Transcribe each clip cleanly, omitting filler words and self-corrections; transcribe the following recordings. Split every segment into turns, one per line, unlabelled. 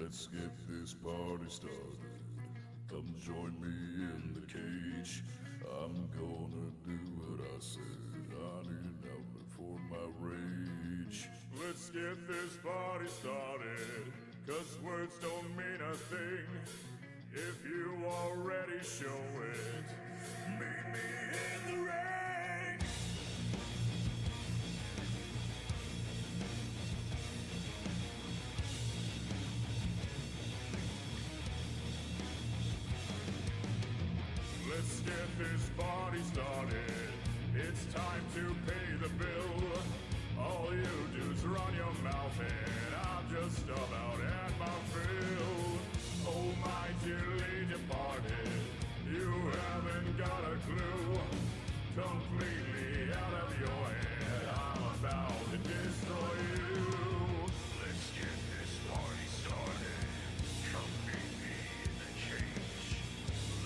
Let's get this party started. Come join me in the cage. I'm gonna do what I said. I need an outlet for my rage. Let's get this party started. 'Cause words don't mean a thing if you already show it. Meet me in the rain. Let's get this party started. It's time to pay the bill. All you do is run your mouth and I'm just about at my fill. Oh my dearly departed, you haven't got a clue. Completely out of your head, I'm about to destroy you. Let's get this party started. Come meet me in the cage.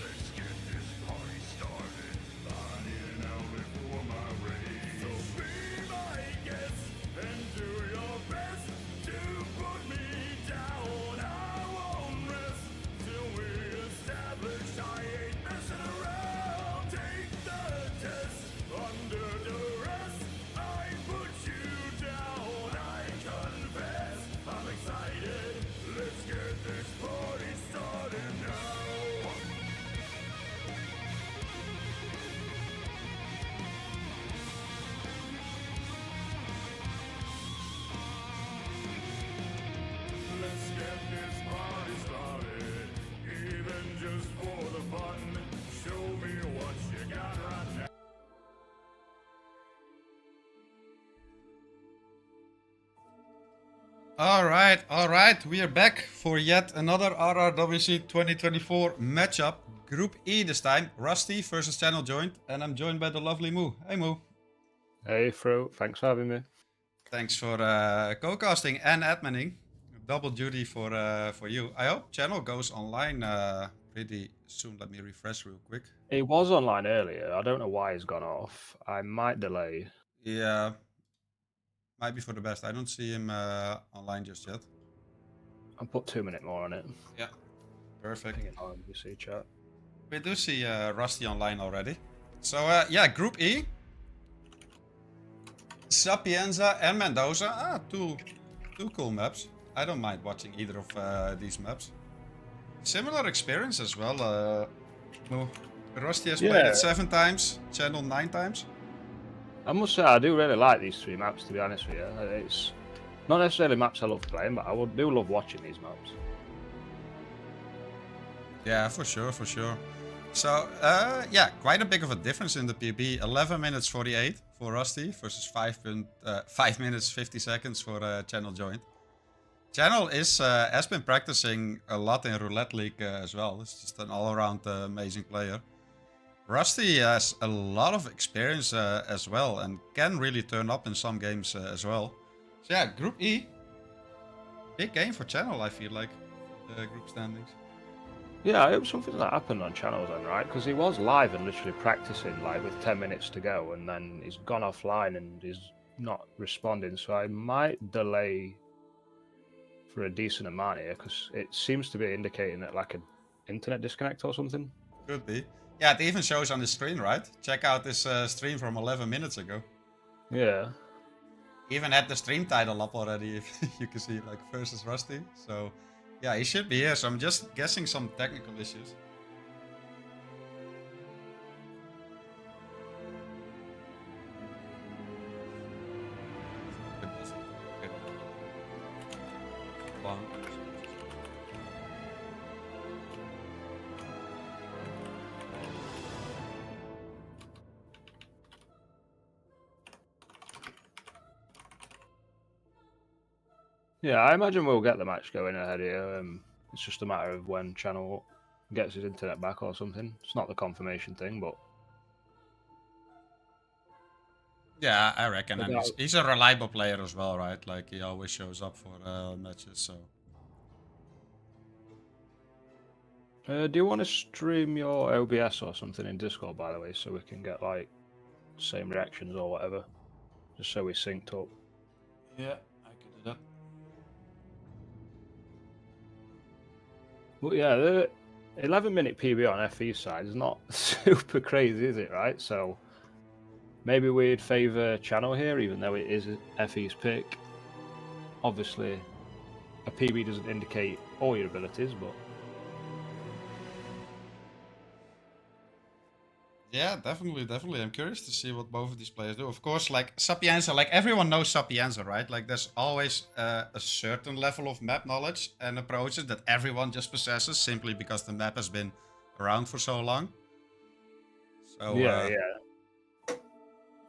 Let's get this party started. I need an outlet for my rage. So be my guest and do your best to put me down. I won't rest till we establish I ain't messing around. Take the test under duress. I put you down. I confess I'm excited. Let's get this party started now. Let's get this party started, even just for the fun. Show me what you got right now.
All right, we are back for yet another RRWC 2024 matchup. Group E this time, Rusty versus Channel Joint, and I'm joined by the lovely Moo. Hey Moo.
Hey Fro, thanks for having me.
Thanks for co-casting and adminning. Double duty for you. I hope Channel goes online pretty soon. Let me refresh real quick.
He was online earlier. I don't know why he's gone off. I might delay.
Yeah, might be for the best. I don't see him online just yet.
I'll put 2 minutes more on it.
Yeah, perfect.
Ping it on RRWC chat.
We do see Rusty online already. So yeah, Group E. Sapienza and Mendoza. Two cool maps. I don't mind watching either of these maps. Similar experience as well. Well, Rusty has played it 7 times, Channel 9 times.
I must say, I do really like these 3 maps, to be honest with you. It's not necessarily maps I love playing, but I do love watching these maps.
Yeah, for sure. So, yeah, quite a big of a difference in the PB. 11 minutes 48 for Rusty versus 5 minutes 50 seconds for Channel Joint. Channel has been practicing a lot in Roulette League as well. It's just an all-around amazing player. Rusty has a lot of experience as well and can really turn up in some games as well. So yeah, Group E. Big game for Channel, I feel like, group standings.
Yeah, I hope something like that happened on Channel then, right? Because he was live and literally practicing like with 10 minutes to go, and then he's gone offline and he's not responding. So I might delay for a decent amount here because it seems to be indicating that like an internet disconnect or something.
Could be. Yeah, it even shows on the screen, right? Check out this stream from 11 minutes ago.
Yeah.
Even had the stream title up already, if you can see, like, versus Rusty. So, yeah, he should be here. So I'm just guessing some technical issues.
Yeah, I imagine we'll get the match going ahead here. It's just a matter of when Channel gets his internet back or something. It's not the confirmation thing, but...
Yeah, I reckon. And he's a reliable player as well, right? Like, he always shows up for matches, so...
do you want to stream your OBS or something in Discord, by the way, so we can get, like, same reactions or whatever? Just so we synced up.
Yeah, I could do that.
But yeah, the 11-minute PB on FE side is not super crazy, is it? Right? So maybe we'd favour Channel here, even though it is FE's pick. Obviously, a PB doesn't indicate all your abilities, but
yeah, definitely. I'm curious to see what both of these players do. Of course, like Sapienza, like everyone knows Sapienza, right? Like there's always a certain level of map knowledge and approaches that everyone just possesses simply because the map has been around for so long. So
yeah.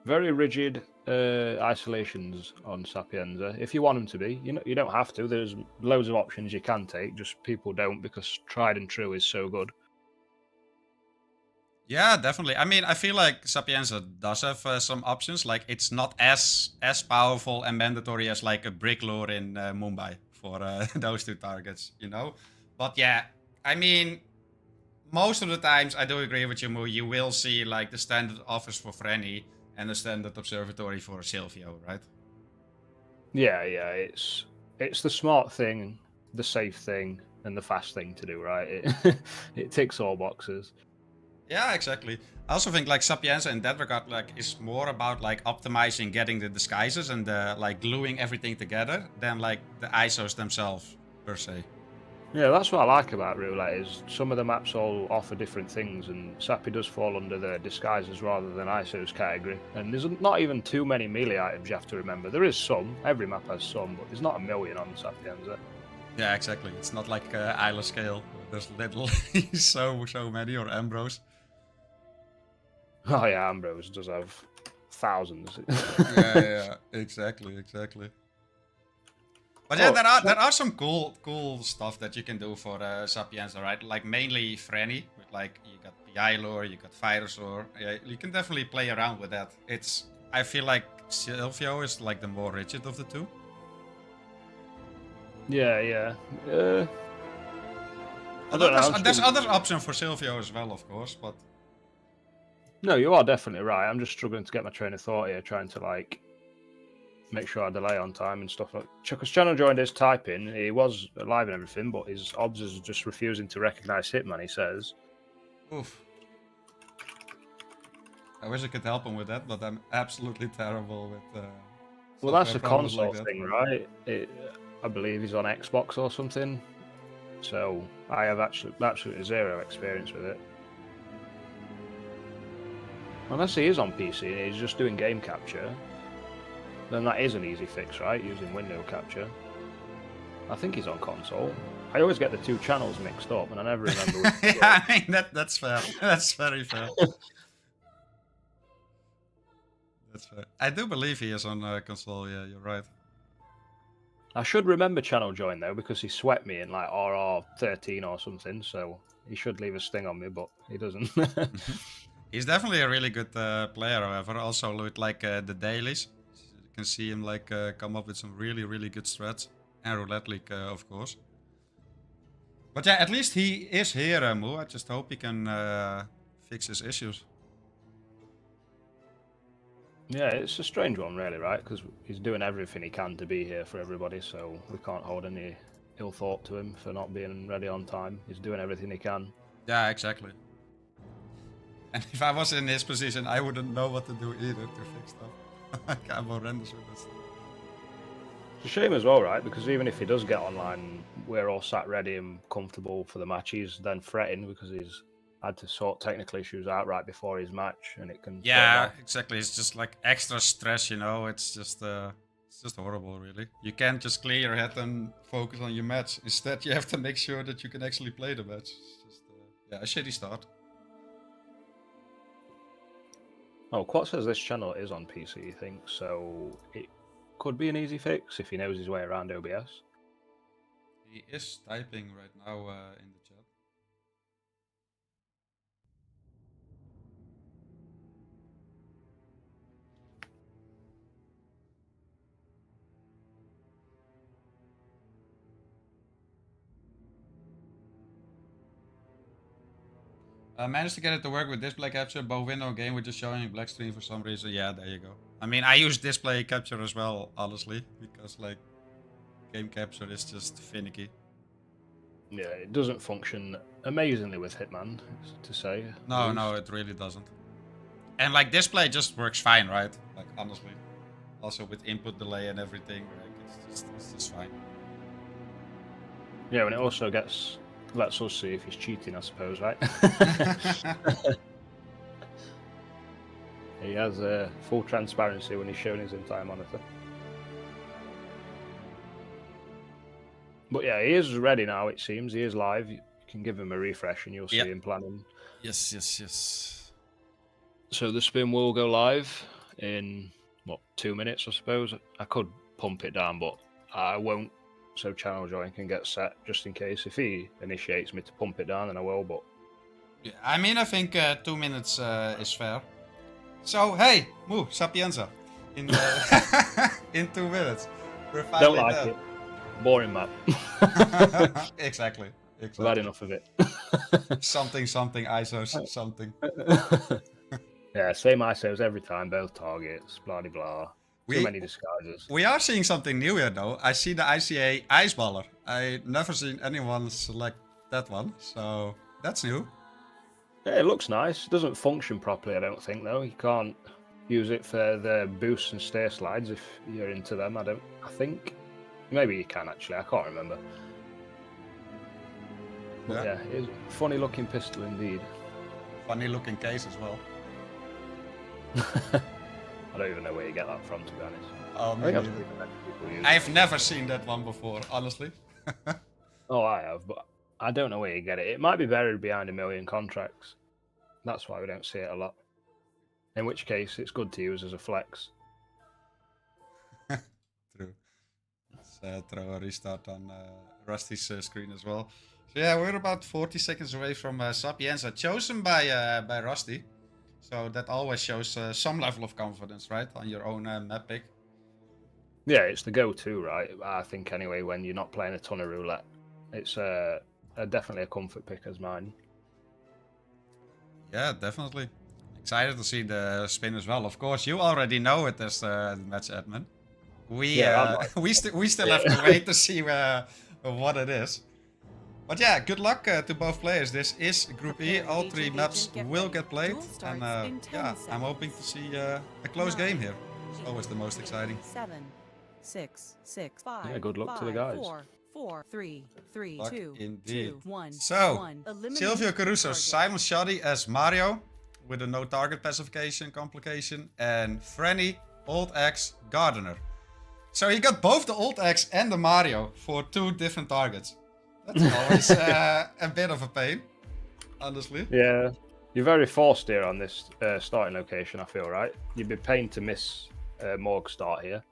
Very rigid isolations on Sapienza. If you want them to be, you don't have to. There's loads of options you can take. Just people don't because tried and true is so good.
yeah, definitely. I mean, I feel like Sapienza does have some options. Like it's not as powerful and mandatory as like a brick lure in Mumbai for those two targets, you know. But yeah, I mean, most of the times I do agree with you, Moo. You will see like the standard offers for Frenny and the standard observatory for Silvio, right?
Yeah. It's the smart thing, the safe thing, and the fast thing to do, right? It ticks all boxes.
Yeah, exactly. I also think like Sapienza in that regard like is more about like optimizing getting the disguises and like gluing everything together than like the ISOs themselves per se.
Yeah, that's what I like about Roulette is some of the maps all offer different things, and Sappy does fall under the disguises rather than ISO's category. And there's not even too many melee items you have to remember. There is some, every map has some, but there's not a million on Sapienza.
Yeah, exactly. It's not like Isla scale. There's literally so many, or Ambrose.
Oh yeah, Ambrose does have thousands.
yeah, exactly. But yeah, there are some cool stuff that you can do for Sapienza, right? Like mainly Frenny, with like you got PI lore, you got Virusaur. Yeah, you can definitely play around with that. I feel like Silvio is like the more rigid of the two.
Yeah.
There's other option for Silvio as well, of course, but
no, you are definitely right. I'm just struggling to get my train of thought here, trying to like make sure I delay on time and stuff like. Because Channel joined his typing, he was alive and everything, but his obs is just refusing to recognise Hitman. He says.
Oof. I wish I could help him with that, but I'm absolutely terrible with.
Well, that's a console
like
thing, right? I believe he's on Xbox or something. So I have absolutely zero experience with it. Unless he is on PC and he's just doing game capture, then that is an easy fix, right? Using window capture. I think he's on console. I always get the two channels mixed up, and I never remember. Which
yeah, I mean that's fair. That's very fair. That's fair. I do believe he is on console. Yeah, you're right.
I should remember channel join though, because he swept me in like RR13 or something, so he should leave a sting on me, but he doesn't.
He's definitely a really good player, however. Also with like the dailies, you can see him like come up with some really good strats, and Roulette League, of course. But yeah, at least he is here, Moo. I just hope he can fix his issues.
Yeah, it's a strange one, really, right? Because he's doing everything he can to be here for everybody, so we can't hold any ill thought to him for not being ready on time. He's doing everything he can.
Yeah, exactly. And if I was in his position, I wouldn't know what to do either to fix stuff. I'm horrendous with this.
It's a shame as well, right? Because even if he does get online, we're all sat ready and comfortable for the match. He's then fretting because he's had to sort technical issues out right before his match, and it can.
Yeah, exactly. It's just like extra stress, you know. It's just horrible, really. You can't just clear your head and focus on your match. Instead, you have to make sure that you can actually play the match. It's just yeah, a shitty start.
Oh, Quat says this channel is on PC, he thinks, so it could be an easy fix if he knows his way around OBS.
He is typing right now in the chat. I managed to get it to work with display capture, both window and game, with just showing black screen for some reason. Yeah, there you go. I mean, I use display capture as well, honestly, because like game capture is just finicky.
Yeah, it doesn't function amazingly with Hitman, to say.
No, no, it really doesn't. And like this play just works fine, right? Like honestly, also with input delay and everything, like it's just fine.
Yeah, and it also lets us see if he's cheating, I suppose, right? He has full transparency when he's showing his entire monitor. But yeah, he is ready now, it seems. He is live. You can give him a refresh and you'll see him planning.
Yes, yes, yes.
So the spin will go live in, 2 minutes, I suppose. I could pump it down, but I won't. So channel join can get set just in case. If he initiates me to pump it down, then I will, but...
Yeah, I mean, I think 2 minutes is fair. So, hey, Sapienza. In 2 minutes. We're finally
Don't like
dead.
it. Boring map.
Exactly.
I've had enough of it.
something, ISOs, something.
Yeah, same ISOs every time, both targets, blah de blah. Too many disguises.
We are seeing something new here though. I see the ICA Iceballer. I never seen anyone select that one, so that's new.
Yeah, it looks nice. It doesn't function properly, I don't think, though. You can't use it for the boosts and stair slides if you're into them, I think. Maybe you can, actually. I can't remember. But yeah, it's a funny looking pistol indeed.
Funny looking case as well.
I don't even know where you get that from, to be honest.
Oh, me neither. I've never seen that one before, honestly.
Oh, I have, but I don't know where you get it. It might be buried behind a million contracts. That's why we don't see it a lot. In which case, it's good to use as a flex.
True. Let's throw a restart on Rusty's screen as well. So yeah, we're about 40 seconds away from Sapienza, chosen by Rusty. So that always shows some level of confidence, right? On your own map pick.
Yeah, it's the go-to, right? I think anyway, when you're not playing a ton of roulette. It's definitely a comfort pick as mine.
Yeah, definitely. Excited to see the spin as well. Of course, you already know it as match admin. We we still have to wait to see what it is. But yeah, good luck to both players. This is Group E. All 3 maps will get played. And yeah, I'm hoping to see a close game here. It's always the most exciting.
7, 6, 6, 5.
Yeah, good luck to the guys.
4, 3, 3,
Luck
2,
indeed.
2, 1.
So,
1.
Silvio Caruso, Simon Shoddy as Mario with a no target pacification complication, and Frenny, Old X, Gardener. So he got both the Old X and the Mario for 2 different targets. That's always a bit of a pain, honestly.
Yeah, you're very forced here on this starting location, I feel, right? You'd be pained to miss Morg start here.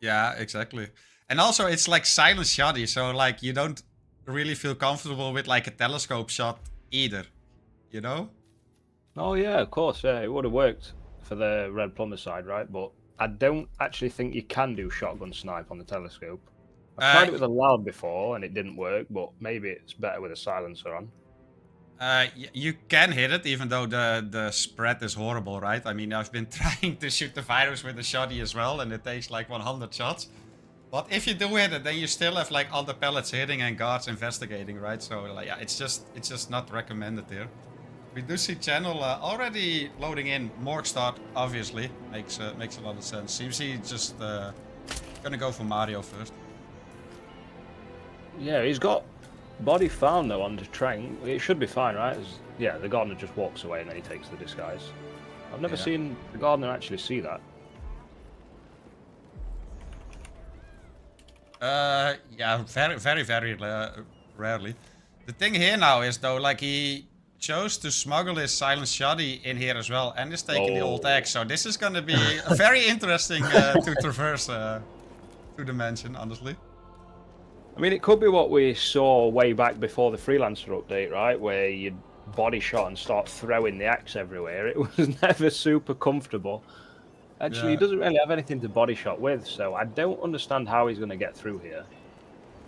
Yeah, exactly. And also, it's like silent shoddy, so like you don't really feel comfortable with like a telescope shot either, you know?
Oh yeah, of course, yeah, it would have worked for the Red Plumber side, right? But I don't actually think you can do shotgun snipe on the telescope. I've tried it with a loud before and it didn't work, but maybe it's better with a silencer on.
You can hit it, even though the spread is horrible, right? I mean, I've been trying to shoot the virus with a shoddy as well, and it takes like 100 shots. But if you do hit it, then you still have like all the pellets hitting and guards investigating, right? So like, yeah, it's just not recommended here. We do see channel already loading in Morg start. Obviously, makes a lot of sense. Seems he just gonna go for Mario first.
Yeah, he's got body found though on the train. It should be fine, right? Yeah, the gardener just walks away and then he takes the disguise. I've never seen the gardener actually see that.
Yeah, very rarely. The thing here now is though, like he chose to smuggle his silent shoddy in here as well, and is taking the old X. So this is gonna be very interesting to traverse through the mansion, honestly.
I mean, it could be what we saw way back before the Freelancer update, right? Where you'd body shot and start throwing the axe everywhere. It was never super comfortable. Actually, he doesn't really have anything to body shot with, so I don't understand how he's going to get through here.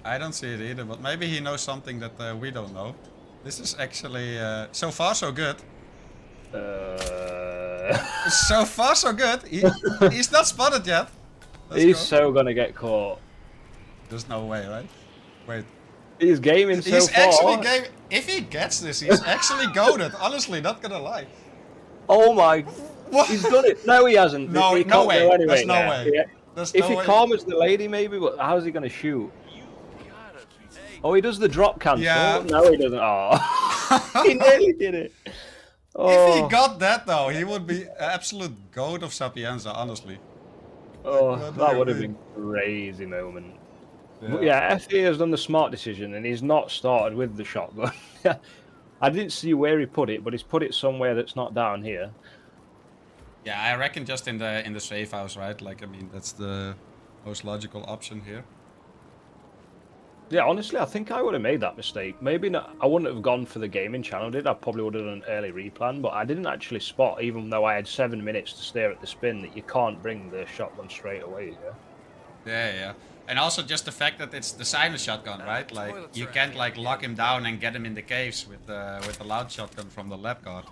I don't see it either, but maybe he knows something that we don't know. This is actually, so far so good. So far so good. He's not spotted yet.
He's so going to get caught.
There's no way, right? Wait.
He's gaming so
He's
far.
actually game. If he gets this, he's actually goaded. Honestly, not gonna lie.
Oh my!
What?
He's done it. No, he hasn't.
No,
he
no
can't
way.
go anyway
There's no
now.
way.
Yeah.
There's
If
no
he
way.
calms the lady, maybe. But how's he gonna shoot? Oh, he does the drop cancel.
Yeah.
No, he doesn't. Oh, he nearly did it.
If he
Oh,
got that though, he would be absolute goat of Sapienza. Honestly.
oh,
What do
that
you
would have
mean?
been a crazy moment. But yeah, FE has done the smart decision, and he's not started with the shotgun. I didn't see where he put it, but he's put it somewhere that's not down here.
Yeah, I reckon just in the safe house, right? Like, I mean, that's the most logical option here.
Yeah, honestly, I think I would have made that mistake. Maybe not. I wouldn't have gone for the gaming channel. Did I probably would have done an early replan, but I didn't actually spot, even though I had 7 minutes to stare at the spin, that you can't bring the shotgun straight away.
Yeah. And also just the fact that it's the silent shotgun, right? Like, you can't like lock him down and get him in the caves with the loud shotgun from the lab guard.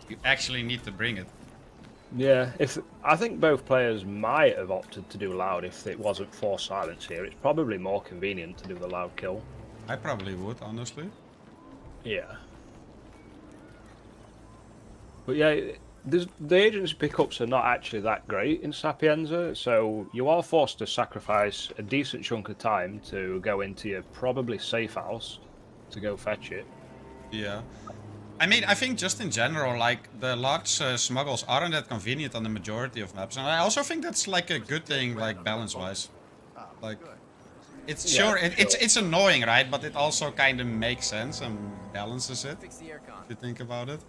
You actually need to bring it.
Yeah, I think both players might have opted to do loud if it wasn't for silence here. It's probably more convenient to do the loud kill.
I probably would, honestly.
Yeah. But yeah, the agency pickups are not actually that great in Sapienza, so you are forced to sacrifice a decent chunk of time to go into your probably safe house to go fetch it.
Yeah. I mean, I think just in general, like, the large smuggles aren't that convenient on the majority of maps. And I also think that's, like, a good thing, like, balance-wise. Like, it's sure, it's annoying, right? But it also kind of makes sense and balances it, if you think about it.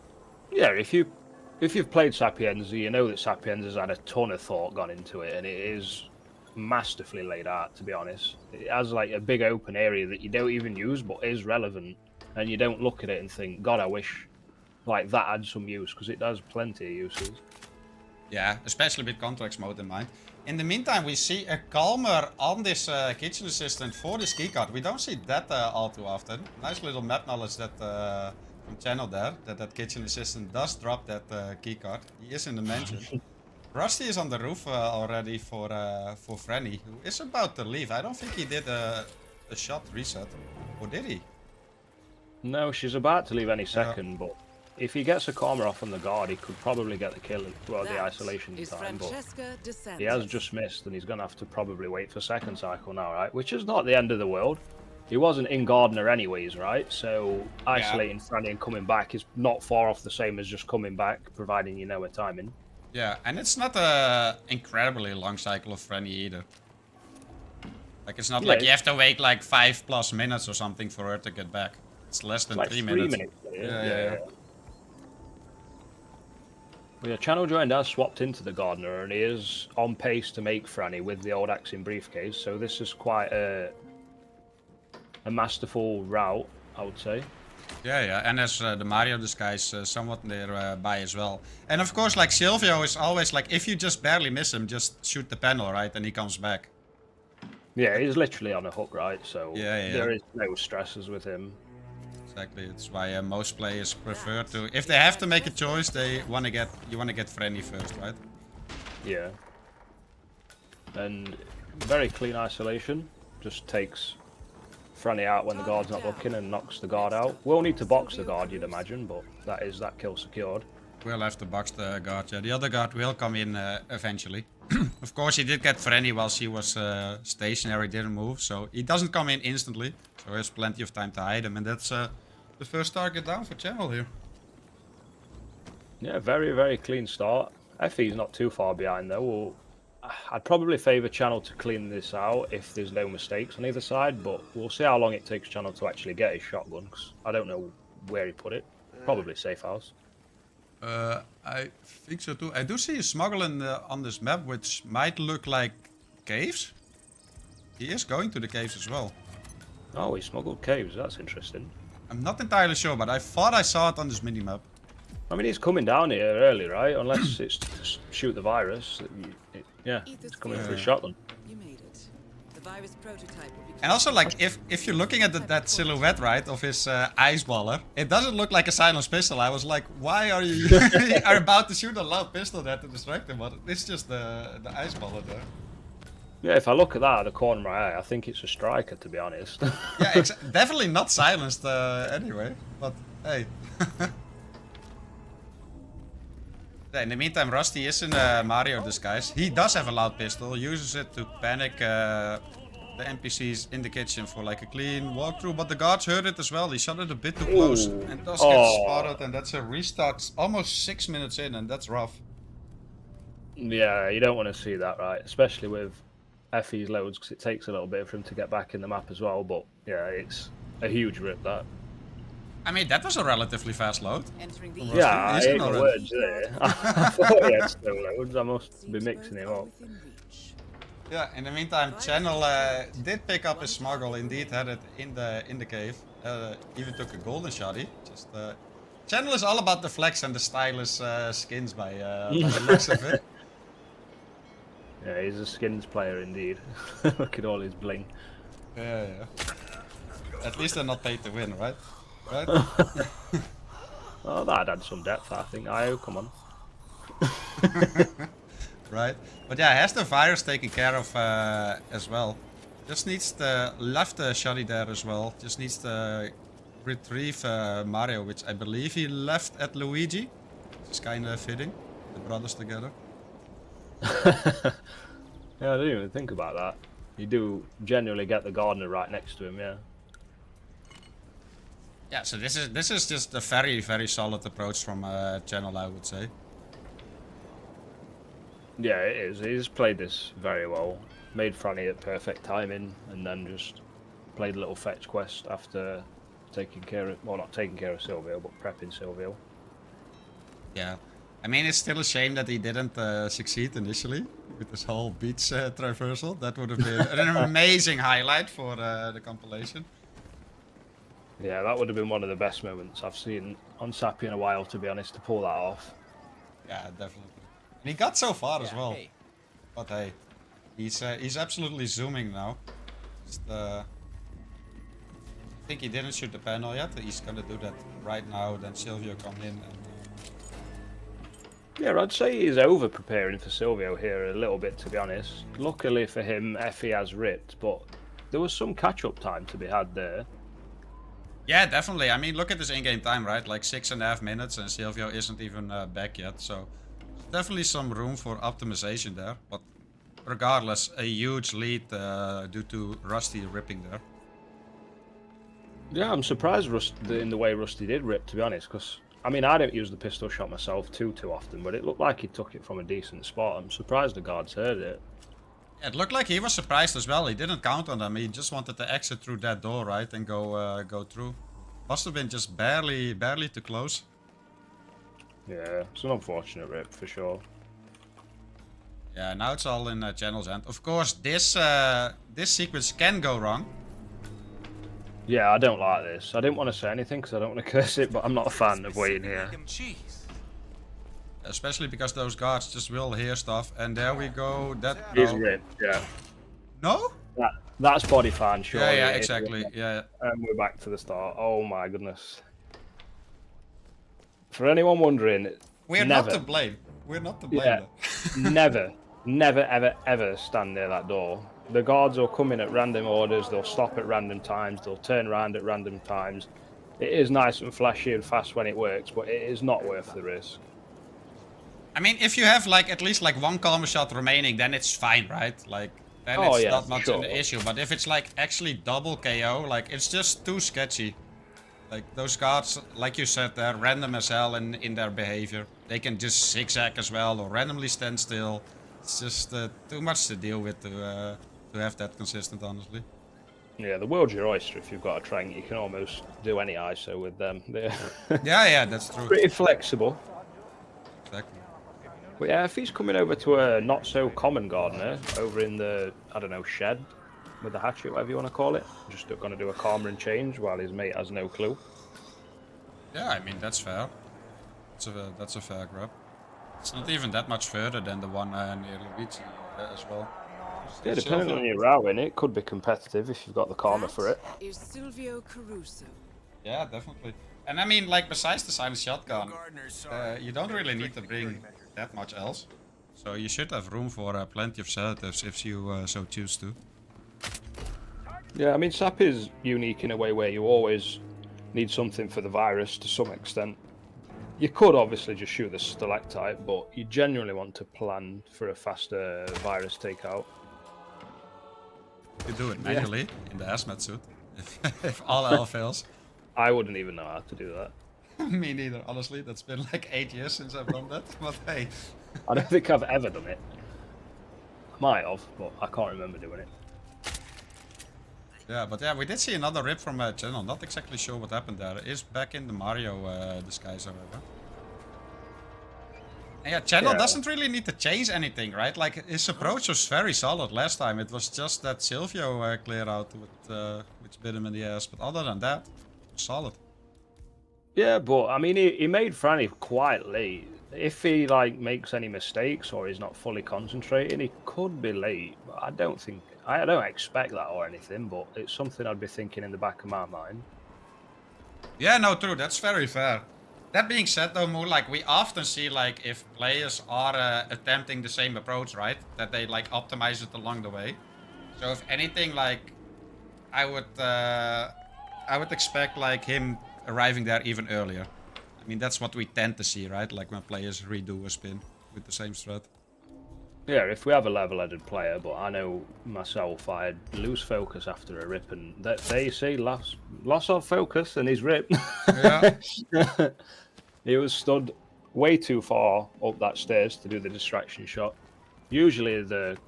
Yeah, if you've played Sapienza, you know that Sapienza's had a ton of thought gone into it, and it is masterfully laid out, to be honest. It has, like, a big open area that you don't even use, but is relevant. And you don't look at it and think, God, I wish like that had some use, because it does plenty of uses.
Yeah, especially with contracts mode in mind. In the meantime, we see a calmer on this kitchen assistant for this keycard. We don't see that all too often. Nice little map knowledge that from channel there, that kitchen assistant does drop that keycard. He is in the mansion. Rusty is on the roof already for Frenny, who is about to leave. I don't think he did a shot reset, or did he?
No, she's about to leave any second, but if he gets a karma off on the guard, he could probably get the kill, well, the isolation time, but he has just missed, and he's going to have to probably wait for second cycle now, right? Which is not the end of the world. He wasn't in Gardener anyways, right? So isolating Franny and coming back is not far off the same as just coming back, providing you know a timing.
Yeah, and it's not a incredibly long cycle of Franny either. Like, it's not like you have to wait like 5+ minutes or something for her to get back. It's less than
Like
3
3
minutes.
minutes.
Yeah.
Well, yeah, Channel Joined has swapped into the Gardener, and he is on pace to make Franny with the old axe in briefcase, so this is quite a masterful route, I would say.
Yeah, and there's the Mario disguise somewhat nearby as well. And of course, like, Silvio is always like, if you just barely miss him, just shoot the panel, right? And he comes back.
Yeah, he's literally on a hook, right? So
Yeah.
there is no stresses with him.
Exactly, it's why most players prefer to, if they have to make a choice, you want to get Frenny first, right?
Yeah. And very clean isolation. Just takes Franny out when the guard's not looking and knocks the guard out. We'll need to box the guard, you'd imagine, but that kill secured.
We'll have to box the guard, yeah. The other guard will come in eventually. Of course, he did get Frenny while she was stationary, didn't move, so he doesn't come in instantly. So there's plenty of time to hide him, and that's the first target down for Channel here.
Yeah, very, very clean start. FE's not too far behind though. Well, I'd probably favour Channel to clean this out if there's no mistakes on either side, but we'll see how long it takes Channel to actually get his shotgun, because I don't know where he put it. Probably safe house.
I think so too. I do see a smuggle on this map, which might look like caves. He is going to the caves as well.
Oh, he smuggled caves. That's interesting.
I'm not entirely sure, but I thought I saw it on this mini-map.
I mean, he's coming down here early, right? Unless it's to shoot the virus. Yeah, he's coming for a shotgun.
You made it. The virus prototype will be
And also, like, if you're looking at that silhouette, right, of his ice baller, it doesn't look like a silenced pistol. I was like, why are you are about to shoot a loud pistol there to distract him? But it's just the ice baller there.
Yeah, if I look at that at the corner of my eye, I think it's a striker, to be honest.
Yeah, definitely not silenced anyway, but hey. Yeah, in the meantime, Rusty is in Mario disguise. He does have a loud pistol, uses it to panic the NPCs in the kitchen for like a clean walkthrough, but the guards heard it as well. He shot it a bit too close and does get spotted, and that's a restart almost 6 minutes in, and that's rough.
Yeah, you don't want to see that, right? Especially with FE's loads, because it takes a little bit for him to get back in the map as well, but yeah, it's a huge rip, that.
I mean, that was a relatively fast load.
Entering the
Yeah, I
He's
ate
in
my
already.
words there. I thought he had still loads, I must be mixing him up.
Yeah, in the meantime, Channel did pick up his smuggle, indeed had it in the cave. Even took a golden shoddy. Just Channel is all about the flex and the stylish skins by the looks of it.
Yeah, he's a skins player indeed. Look at all his bling.
Yeah. At least they're not paid to win, right? Right?
Oh, that had some depth, I think. Io, come on.
Right. But yeah, has the virus taken care of as well. Just needs the left shoddy there as well. Just needs to retrieve Mario, which I believe he left at Luigi. Which is kind of fitting. The brothers together.
Yeah, I didn't even think about that. You do genuinely get the gardener right next to him, yeah.
Yeah, so this is just a very, very solid approach from Channel, I would say.
Yeah, it is. He's played this very well. Made Franny at perfect timing, and then just played a little fetch quest after taking care of, well, not taking care of Silvio, but prepping Silvio.
Yeah. I mean, it's still a shame that he didn't succeed initially with this whole beach traversal. That would have been an amazing highlight for the compilation.
Yeah, that would have been one of the best moments I've seen on Sappy in a while, to be honest, to pull that off.
Yeah, definitely. And he got so far as well. But hey, he's absolutely zooming now. Just, I think he didn't shoot the panel yet. He's gonna do that right now. Then Silvio come in. And,
Yeah, I'd say he's over preparing for Silvio here a little bit, to be honest. Luckily for him, Effie has ripped, but there was some catch-up time to be had there.
yeah, definitely. I mean, look at this in-game time, right? Like 6.5 minutes, and Silvio isn't even back yet. So definitely some room for optimization there. But regardless, a huge lead due to Rusty ripping there.
Yeah, I'm surprised in the way Rusty did rip, to be honest, because, I mean, I don't use the pistol shot myself too often, but it looked like he took it from a decent spot. I'm surprised the guards heard it.
Yeah, it looked like he was surprised as well. He didn't count on them. He just wanted to exit through that door, right, and go through. Must have been just barely too close.
Yeah, it's an unfortunate rip, for sure.
Yeah, now it's all in Channel's hand. Of course, this sequence can go wrong.
Yeah, I don't like this. I didn't want to say anything because I don't want to curse it, but I'm not a fan of waiting here.
Especially because those guards just will hear stuff. And there we go. That
He's ripped, yeah.
No?
That's body fan, sure.
Yeah, exactly. Yeah.
And we're back to the start. Oh my goodness. For anyone wondering,
We're
never,
not to blame. We're not to blame.
yeah, never, ever stand near that door. The guards will come in at random orders, they'll stop at random times, they'll turn around at random times. It is nice and flashy and fast when it works, but it is not worth the risk.
I mean, if you have like at least like one combo shot remaining, then it's fine, right? Like, then it's not much an issue. But if it's like actually double KO, like it's just too sketchy. Like those guards, like you said, they're random as hell in their behavior. They can just zigzag as well or randomly stand still. It's just too much to deal with to have that consistent, honestly.
Yeah, the world's your oyster if you've got a Trank. You can almost do any ISO with them. They're
Yeah, that's true.
pretty flexible.
Exactly.
But yeah, if he's coming over to a not-so-common gardener over in the, I don't know, shed with the hatchet, whatever you want to call it, just going to do a calmer and change while his mate has no clue.
Yeah, I mean, that's fair. That's a fair grab. It's not even that much further than the one near Luigi as well.
Yeah, depending on your route in it, could be competitive if you've got the karma for it.
Is Silvio Caruso.
Yeah, definitely. And I mean, like, besides the silent shotgun, you don't really need to bring that much else. So you should have room for plenty of sedatives if you so choose to.
Yeah, I mean, SAP is unique in a way where you always need something for the virus to some extent. You could obviously just shoot the stalactite, but you genuinely want to plan for a faster virus takeout.
You do it manually in the hazmat suit, if all else fails.
I wouldn't even know how to do that.
Me neither, honestly. That's been like 8 years since I've done that. But hey.
I don't think I've ever done it. I might have, but I can't remember doing it.
Yeah, but yeah, we did see another rip from Channel. Not exactly sure what happened there. It is back in the Mario disguise, however. And yeah, Channel doesn't really need to change anything, right? Like, his approach was very solid last time. It was just that Silvio clear out which bit him in the ass. But other than that, solid.
Yeah, but I mean, he made Franny quite late. If he like makes any mistakes or he's not fully concentrating, he could be late. But I don't expect that or anything. But it's something I'd be thinking in the back of my mind.
Yeah, no, true. That's very fair. That being said, though, Moon, like, we often see, like, if players are attempting the same approach, right? That they, like, optimize it along the way. So, if anything, like, I would expect, like, him arriving there even earlier. I mean, that's what we tend to see, right? Like, when players redo a spin with the same strat.
Yeah, if we have a level-headed player, but I know myself, I'd lose focus after a rip, and they say loss of focus, and he's ripped.
Yeah.
He was stood way too far up that stairs to do the distraction shot. Usually the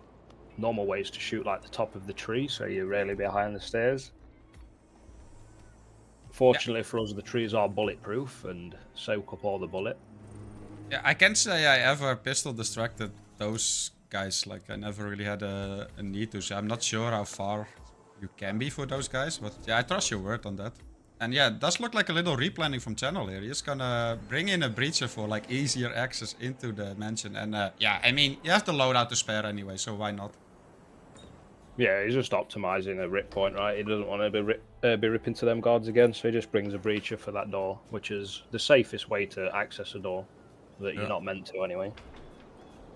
normal way is to shoot like the top of the tree, so you're really behind the stairs. Fortunately for us, the trees are bulletproof and soak up all the bullet.
Yeah, I can't say I ever pistol distracted those guys. Like, I never really had a need to, so I'm not sure how far you can be for those guys. But yeah, I trust your word on that. And yeah, it does look like a little replanning from Channel here. He's gonna bring in a breacher for like easier access into the mansion. And yeah, I mean, you have the loadout to spare anyway, so why not?
Yeah, he's just optimizing a rip point, right? He doesn't want to be ripping to them guards again, so he just brings a breacher for that door, which is the safest way to access a door that you're not meant to anyway.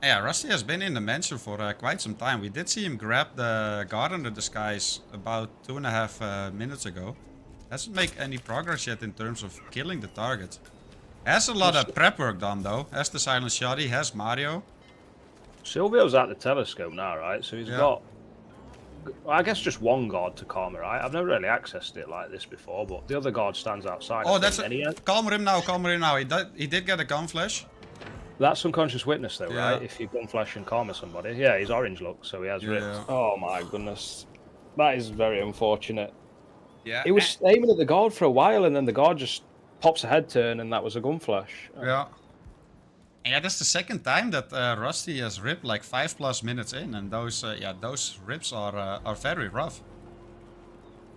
Yeah, Rusty has been in the mansion for quite some time. We did see him grab the Gardener disguise about 2.5 minutes ago. Hasn't made any progress yet in terms of killing the target. Has a lot of prep work done though. Has the Silent Shoddy, has Mario.
Silvio's at the telescope now, right? So he's got, I guess, just one guard to Karma, right? I've never really accessed it like this before, but the other guard stands outside.
Oh, that's calm him now, calm him now. He did get a gun flash.
That's unconscious witness though, right? If you gun flash and Karma somebody. Yeah, he's orange look, so he has ripped. Oh my goodness. That is very unfortunate.
Yeah.
He was aiming at the guard for a while, and then the guard just pops a head turn, and that was a gun flash.
Yeah. Yeah, that's the second time that Rusty has ripped like 5+ minutes in, and those those rips are very rough.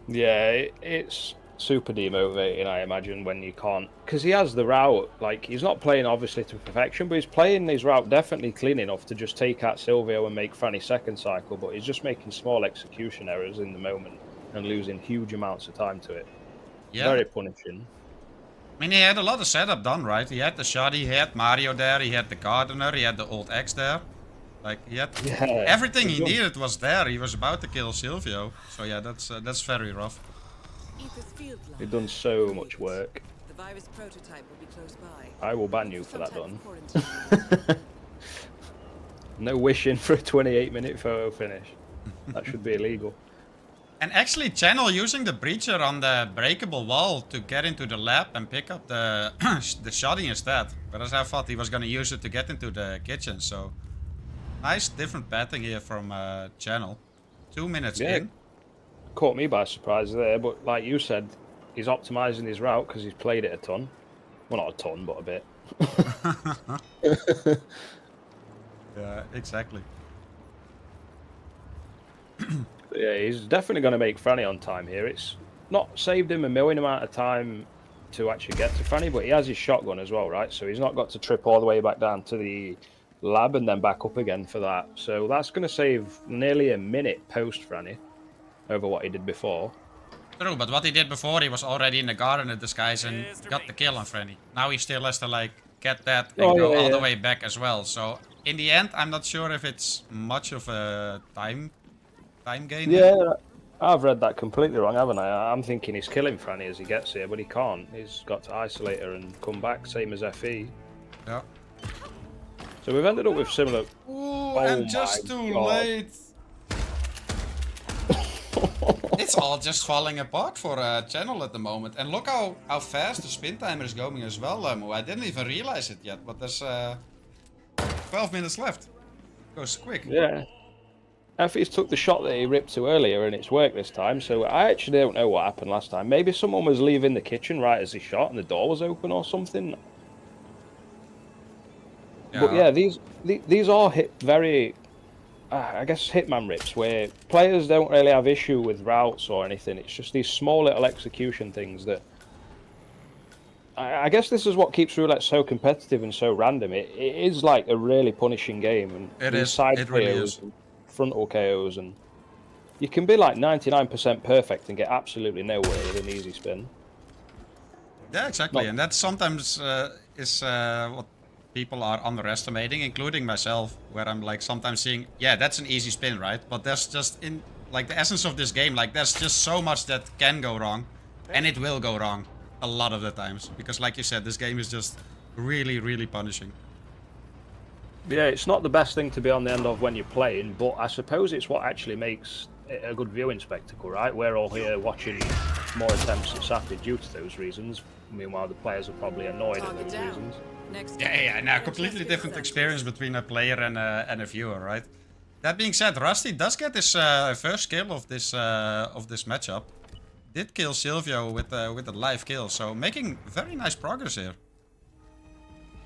Yeah, it's super demotivating, I imagine, when you can't, because he has the route. Like, he's not playing obviously to perfection, but he's playing his route definitely clean enough to just take out Silvio and make Franny second cycle. But he's just making small execution errors in the moment and losing huge amounts of time to it. Yeah. Very punishing.
I mean, he had a lot of setup done, right? He had the Shoddy, he had Mario there, he had the Gardener, he had the old X there. Like, he had everything he needed was there. He was about to kill Silvio. So yeah, that's very rough.
He'd done so much work.
The virus prototype will be close by.
I will ban you for that, Dutton. No wishing for a 28-minute photo finish. That should be illegal.
And actually, Channel using the breacher on the breakable wall to get into the lab and pick up the the Shoddy instead. Whereas I thought he was going to use it to get into the kitchen. So nice different pathing here from Channel. 2 minutes in.
Caught me by surprise there, but like you said, he's optimizing his route because he's played it a ton. Well, not a ton, but a bit.
Yeah, exactly.
Yeah, he's definitely going to make Franny on time here. It's not saved him a million amount of time to actually get to Franny, but he has his shotgun as well, right? So he's not got to trip all the way back down to the lab and then back up again for that. So that's going to save nearly a minute post Franny over what he did before.
True, but what he did before, he was already in the Gardener disguise and got the kill on Franny. Now he still has to like get that and go all the way back as well. So in the end, I'm not sure if it's much of a time gain.
Yeah, I've read that completely wrong, haven't I? I'm thinking he's killing Franny as he gets here, but he can't. He's got to isolate her and come back, same as FE.
Yeah.
So we've ended up with similar...
Ooh,
Oh
and just
my
too
God.
late. It's all just falling apart for Channel at the moment. And look how fast the spin timer is going as well, Mo. I didn't even realize it yet, but there's 12 minutes left. Goes quick.
Yeah. FE's took the shot that he ripped to earlier and it's worked this time, so I actually don't know what happened last time. Maybe someone was leaving the kitchen right as he shot and the door was open or something.
Yeah.
But yeah, these are very, I guess, hitman rips where players don't really have issue with routes or anything. It's just these small little execution things that... I guess this is what keeps roulette so competitive and so random. It is like a really punishing game, and
It
these
is.
side
It really
KOs
is.
and frontal KOs, and you can be like 99% perfect and get absolutely nowhere with an easy spin.
Yeah, exactly. And that sometimes is what people are underestimating, including myself, where I'm like sometimes seeing, yeah, that's an easy spin, right? But there's just in like the essence of this game, like there's just so much that can go wrong, and it will go wrong a lot of the times, because like you said, this game is just really, really punishing.
Yeah, it's not the best thing to be on the end of when you're playing, but I suppose it's what actually makes it a good viewing spectacle, right? We're all here watching more attempts at Sappy due to those reasons. Meanwhile, the players are probably annoyed at
Target
those
down.
reasons.
Next.
Yeah, now completely different experience between a player and a viewer, right? That being said, Rusty does get his first kill of this matchup. Did kill Silvio with a live kill, so making very nice progress here.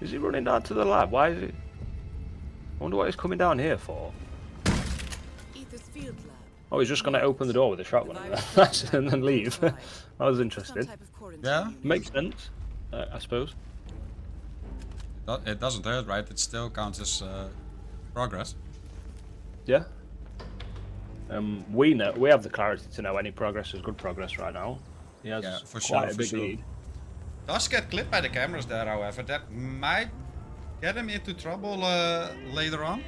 Is he running down to the lab? Why is he... I wonder what he's coming down here for.
Ether's field lab.
Oh, he's just going to open the door with a shotgun and then leave. That was
Some
interesting.
type of quarantine
Yeah.
unit.
Makes sense, I suppose.
It doesn't hurt, right? It still counts as progress.
Yeah. We have the clarity to know any progress is good progress right now. He has
Yeah, for
quite
sure,
a
for
big
sure.
lead.
Does get clipped by the cameras there, however. That might get him into trouble later on.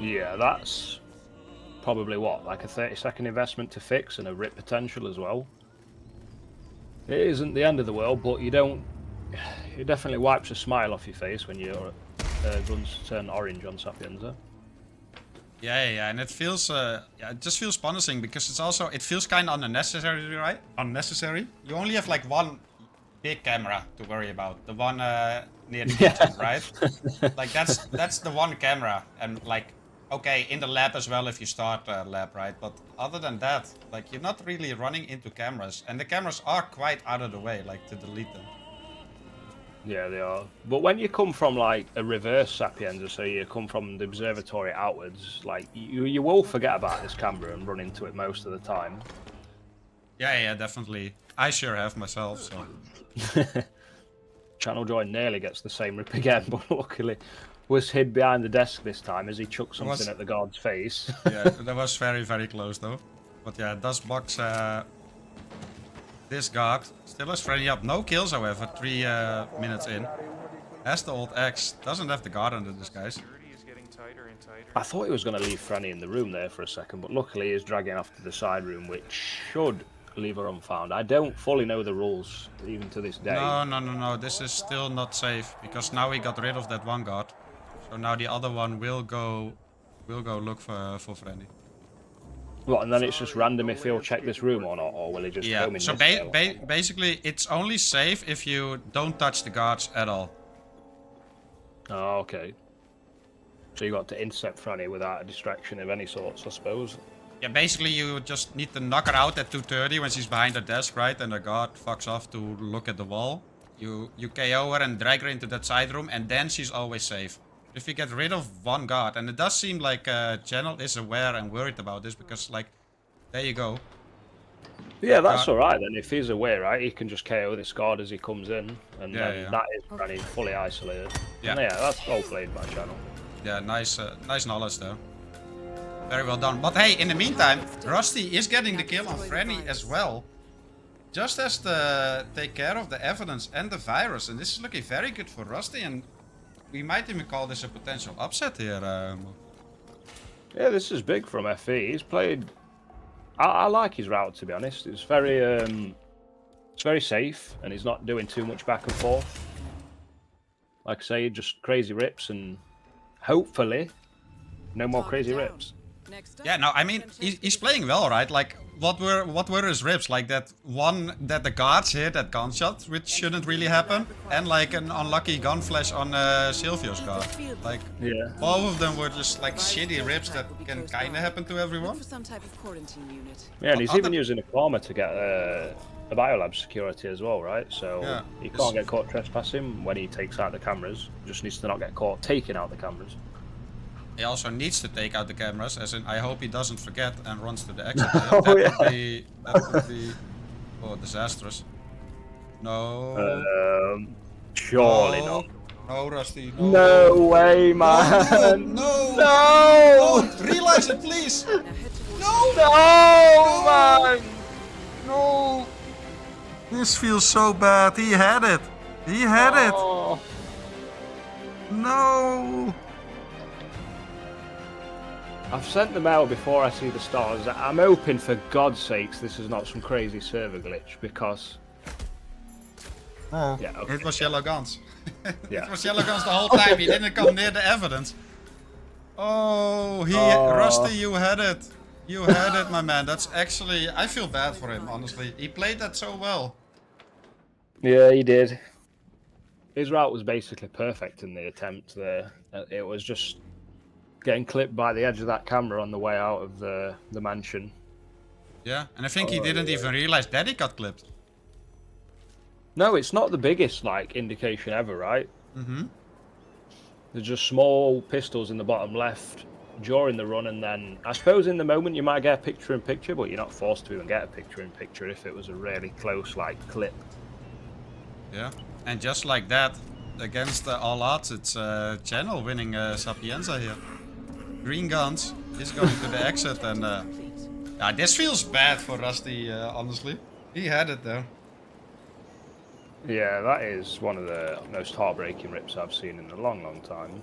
Yeah, that's probably what, like a 30-second investment to fix and a rip potential as well. It isn't the end of the world, but you don't. It definitely wipes a smile off your face when your guns turn orange on Sapienza.
Yeah, and it feels, it just feels punishing because it feels kind of unnecessary, right? Unnecessary. You only have like one big camera to worry about, the one near the kitchen, right? Like that's the one camera, and like, okay, in the lab as well if you start a lab, right? But other than that, like you're not really running into cameras, and the cameras are quite out of the way, like to delete them.
Yeah, they are. But when you come from like a reverse Sapienza, so you come from the observatory outwards, like you will forget about this camera and run into it most of the time.
Yeah, definitely. I sure have myself, so.
Channel Joy nearly gets the same rip again, but luckily was hid behind the desk this time as he chucked something at the guard's face.
Yeah, that was very, very close though. But yeah, does box this guard. Still has Freddy up. No kills, however. 3 minutes in. Has the old X. Doesn't have the guard under this, guys.
I thought he was going to leave Franny in the room there for a second, but luckily he's dragging off to the side room, which should leave her unfound. I don't fully know the rules, even to this day.
No. This is still not safe because now we got rid of that one guard. So now the other one will go look for Freddy.
What, and then it's just random if he'll check this room or not, or will he just
Yeah,
film in
so
this area?
basically it's only safe if you don't touch the guards at all.
Oh, okay. So you got to intercept Franny without a distraction of any sorts, I suppose.
Yeah, basically you just need to knock her out at 2:30 when she's behind her desk, right? And the guard fucks off to look at the wall. You KO her and drag her into that side room, and then she's always safe. If you get rid of one guard, and it does seem like Channel is aware and worried about this, because like, there you go.
Yeah, that's alright then. If he's aware, right, he can just KO this guard as he comes in, and then that is Franny fully isolated.
Yeah.
And yeah, that's well played by Channel.
Yeah, nice knowledge though. Very well done. But hey, in the meantime, Rusty is getting the kill on Franny as well. Just has to take care of the evidence and the virus, and this is looking very good for Rusty. And we might even call this a potential upset here.
Yeah, this is big from FE. He's played. I like his route, to be honest. It's very safe, and he's not doing too much back and forth. Like I say, just crazy rips, and hopefully, no more crazy rips.
Next up,
Yeah, no, I mean, he's playing well, right? Like, what were his rips? Like that one that the guards hit at gunshot, which shouldn't really happen, and like an unlucky gun flash on Silvio's car. Like,
Yeah.
all of them were just like shitty rips that can kind of happen to everyone.
Look for some type of quarantine unit.
Yeah, and he's
Other-
even using a Karma to get a biolab security as well, right? So
Yeah,
he
this-
can't get caught trespassing when he takes out the cameras. Just needs to not get caught taking out the cameras.
He also needs to take out the cameras, as in I hope he doesn't forget and runs to the exit.
Oh,
that
yeah.
would be disastrous. No.
Surely
no.
not.
No, Rusty.
No way, man.
No.
No!
Don't realize it, please.
Now head towards
No, man!
No. This feels so bad. He had it. He had
Oh.
No.
I've sent them out before I see the stars. I'm hoping, for God's sakes, this is not some crazy server glitch, because...
Oh,
Yeah, okay.
it was yellow guns.
Yeah.
It was yellow guns the whole time. He didn't come near the evidence. Oh,
Oh.
Rusty, you had it. You had it, my man. That's actually... I feel bad for him, honestly. He played that so well.
Yeah, he did. His route was basically perfect in the attempt there. It was just getting clipped by the edge of that camera on the way out of the mansion.
Yeah, and I think he
Oh,
didn't
yeah.
even realize that he got clipped.
No, it's not the biggest like indication ever, right?
Mm-hmm.
There's just small pistols in the bottom left during the run, and then I suppose in the moment you might get a picture-in-picture, but you're not forced to even get a picture-in-picture if it was a really close like clip.
Yeah, and just like that, against all odds, it's Channel winning Sapienza here. Green guns, he's going to the exit, and yeah, this feels bad for Rusty, honestly. He had it there.
Yeah, that is one of the most heartbreaking rips I've seen in a long, long time.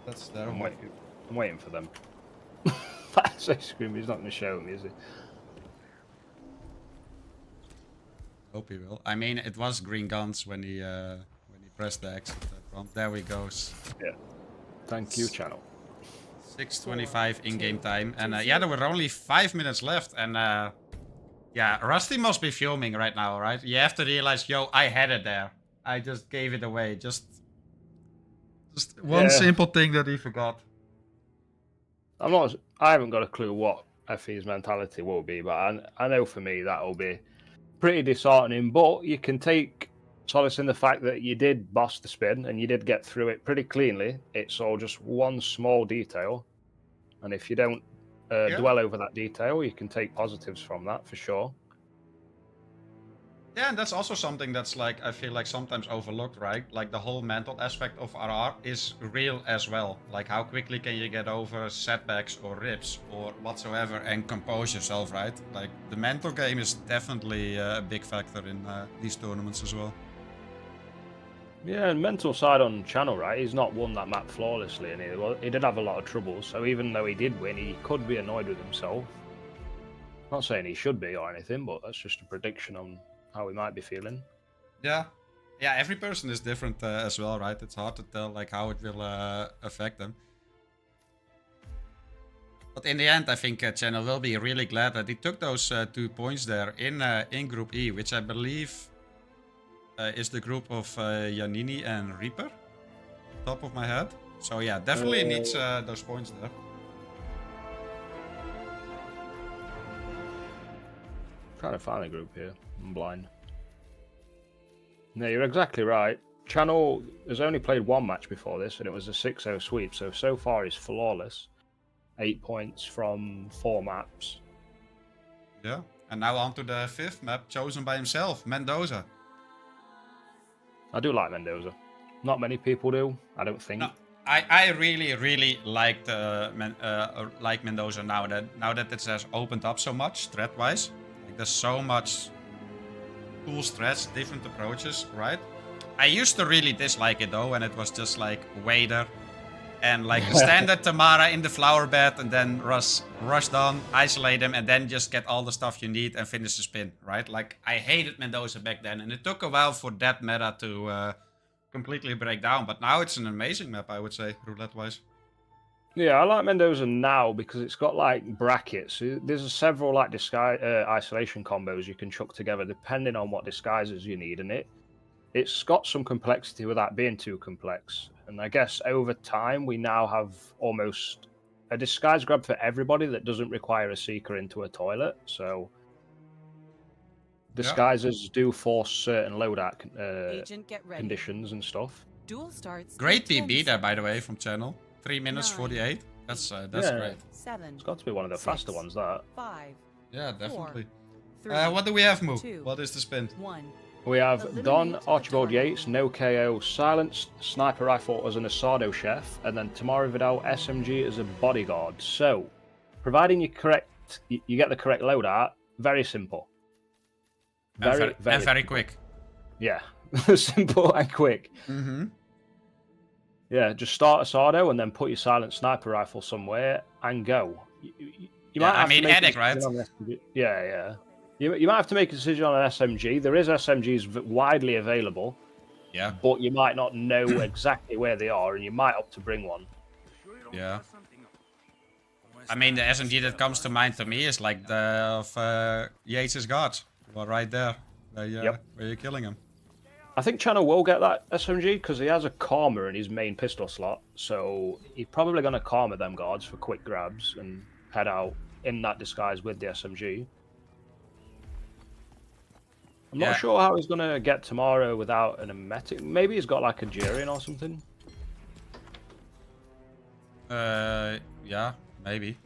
That's
I'm
terrible.
waiting for them. That's so screaming. He's not going to show me, is he?
Hope he will. I mean, it was green guns when he pressed the exit prompt. There we go.
Yeah. Thank you, channel.
6:25 in-game time, and yeah, there were only 5 minutes left, and yeah, Rusty must be fuming right now, right? You have to realize, yo, I had it there. I just gave it away. Just one
Yeah.
simple thing that he forgot.
I haven't got a clue what FE's mentality will be, but I know for me that'll be pretty disheartening. But you can take solace in the fact that you did boss the spin and you did get through it pretty cleanly. It's all just one small detail, and if you don't dwell over that detail, you can take positives from that for sure.
Yeah, and that's also something that's like, I feel like sometimes overlooked, right? Like the whole mental aspect of RR is real as well. Like how quickly can you get over setbacks or rips or whatsoever and compose yourself, right? Like the mental game is definitely a big factor in these tournaments as well.
Yeah, and mental side on channel, right? He's not won that map flawlessly, and he did have a lot of troubles. So even though he did win, he could be annoyed with himself. Not saying he should be or anything, but that's just a prediction on how he might be feeling.
Yeah, every person is different as well, right? It's hard to tell like how it will affect them. But in the end, I think Channel will be really glad that he took those 2 points there in Group E, which I believe is the group of Janini and Reaper, top of my head. So yeah, definitely needs those points there.
Trying to find a group here. I'm blind. No, you're exactly right. Channel has only played one match before this, and it was a 6-0 sweep. So far he's flawless. 8 points from 4 maps.
Yeah, and now on to the 5th map chosen by himself, Mendoza.
I do like Mendoza. Not many people do, I don't think.
No, I really like Mendoza now that it has opened up so much threat-wise. Like there's so much cool threats, different approaches, right? I used to really dislike it though, when it was just like Wader and like standard Tamara in the flower bed and then rush down, isolate him, and then just get all the stuff you need and finish the spin, right? Like, I hated Mendoza back then, and it took a while for that meta to completely break down, but now it's an amazing map, I would say, roulette-wise.
Yeah, I like Mendoza now because it's got like brackets. There's several like disguise isolation combos you can chuck together depending on what disguises you need, and it's got some complexity without being too complex. And I guess over time we now have almost a disguise grab for everybody that doesn't require a seeker into a toilet. So disguises do force certain loadout
Agent, get ready.
conditions and stuff.
Duel starts.
Great
in 10
PB there, by the way, from Channel. 3 minutes
9,
48. That's
Yeah.
great.
7.
It's got to be one of the faster ones, that.
5.
Yeah, definitely.
3.
What do we have, Moo?
2,
What is the spin?
1.
We have
Eliminate
Don
a
Archibald
target.
Yates, no KO, silenced sniper rifle as an Asado chef, and then Tamara Vidal SMG as a bodyguard. So, providing you get the correct loadout, very simple.
Very quick.
Yeah, simple and quick.
Mm-hmm.
Yeah, just start Asado and then put your silent sniper rifle somewhere and go. You might have to make a
Attic, right?
decision on the SMG. Yeah. You might have to make a decision on an SMG. There is SMGs widely available.
Yeah.
But you might not know exactly where they are, and you might opt to bring one.
Yeah. I mean, the SMG that comes to mind to me is like the of Yates' guards. Well, right there, where you're killing him.
I think Channel will get that SMG because he has a Karma in his main pistol slot, so he's probably going to Karma them guards for quick grabs and head out in that disguise with the SMG. I'm not sure how he's going to get Tamara without an emetic. Maybe he's got like a Jirian or something.
Yeah, maybe.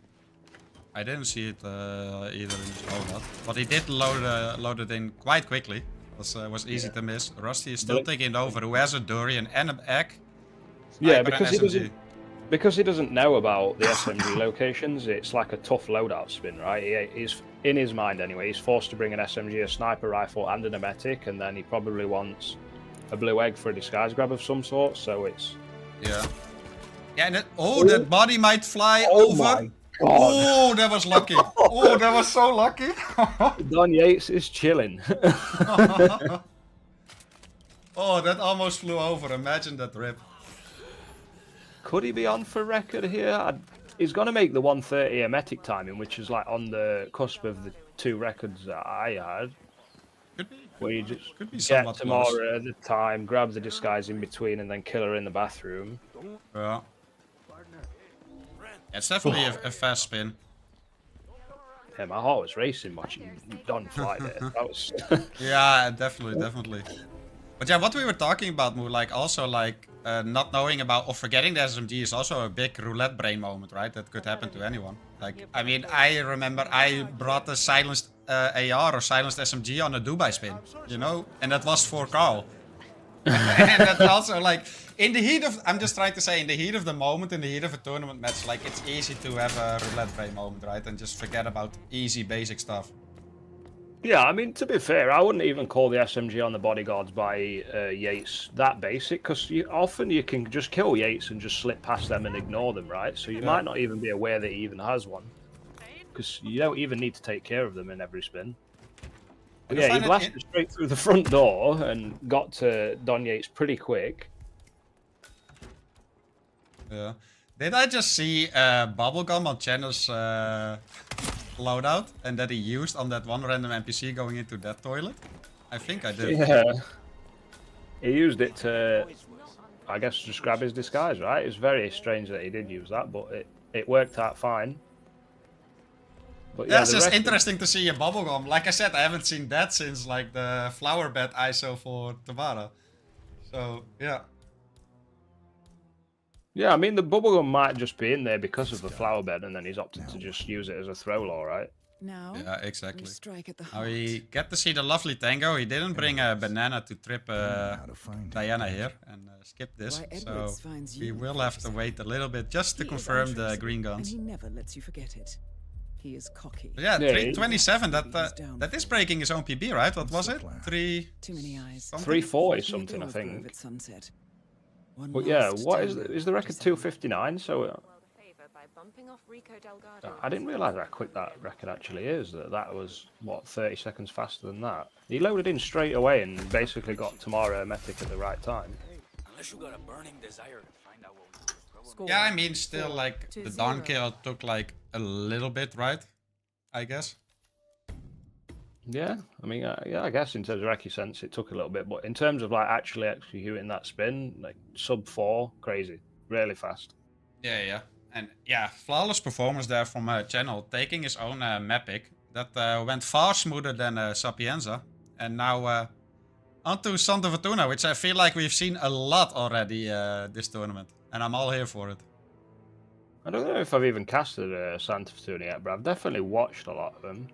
I didn't see it either in his loadout, but he did load it in quite quickly. Was easy to miss. Rusty is still taking it over. Who has a Durian and an egg?
Yeah, because he doesn't know about the SMG locations. It's like a tough loadout spin, right? He's in his mind anyway. He's forced to bring an SMG, a sniper rifle, and an emetic, and then he probably wants a blue egg for a disguise grab of some sort. So it's
yeah. And that body might fly over.
My God.
Oh, that was lucky. Oh, that was so lucky.
Don Yates is chilling.
Oh, that almost flew over. Imagine that rip.
Could he be on for record here? He's going to make the 130 emetic timing, which is like on the cusp of the 2 records that I had.
Could be.
Where you just
Could be
get
somewhat
Tamara
close.
at the time, grab the disguise in between, and then kill her in the bathroom.
Yeah. It's definitely a fast spin.
Yeah, my heart was racing watching Don fly there. That was...
Yeah, definitely. But yeah, what we were talking about, Moo, like also like not knowing about or forgetting the SMG is also a big roulette brain moment, right? That could happen to anyone. Like, I mean, I remember I brought a silenced AR or silenced SMG on a Dubai spin, you know, and that was for Carl. And that's also like in the heat of, I'm just trying to say, in the heat of the moment, in the heat of a tournament match, like it's easy to have a roulette brain moment, right? And just forget about easy basic stuff.
Yeah, I mean, to be fair, I wouldn't even call the SMG on the bodyguards by Yates that basic, because often you can just kill Yates and just slip past them and ignore them, right? So you might not even be aware that he even has one, because you don't even need to take care of them in every spin. But yeah, he blasted straight through the front door and got to Don Yates pretty quick.
Yeah. Did I just see bubblegum on Channel's loadout and that he used on that one random NPC going into that toilet? I think I did.
Yeah. He used it to, I guess, just grab his disguise, right? It's very strange that he did use that, but it worked out fine. But
yeah, it's just interesting to see a bubblegum. Like I said, I haven't seen that since like the flower bed ISO for Tabara. So, yeah.
Yeah, I mean, the bubblegum might just be in there because of the flower bed, and then he's opted to just use it as a throw law, right?
Now,
Yeah, exactly.
you strike at the
Now
heart.
we get to see the lovely tango. He didn't bring a banana to trip Diana here and skip this.
Why
So
Edwards finds
we
you
will have to wait a little bit just to
He is
confirm the
untraceable,
green
and
guns.
he never lets you forget it. He is cocky.
But yeah,
Yeah,
327.
Maybe he's
That
down
that
for
is
it.
breaking his own PB, right? What was
the
it?
plan?
3
Too many eyes.
something?
340
Let me
something,
go
I
over
think.
at sunset. One
But yeah,
last
what is
tango
the record?
just having-
259. So
World a favor by bumping off Rico Delgado.
I didn't realise how quick that record actually is. That was what 30 seconds faster than that. He loaded in straight away and basically got Tamara Hermetic at the right time.
Unless you got a burning desire to find out what.
Score.
Yeah, I mean, still, like,
to
the Dawn
0.
kill took, like, a little bit, right? I guess.
Yeah, I mean, yeah, I guess in terms of Reki sense, it took a little bit, but in terms of like actually executing that spin, like sub 4, crazy, really fast.
Yeah. And, yeah, flawless performance there from Channel, taking his own map pick. That went far smoother than Sapienza. And now, onto Santa Fortuna, which I feel like we've seen a lot already this tournament. And I'm all here for it.
I don't know if I've even casted Santa Fortuna yet, but I've definitely watched a lot of them.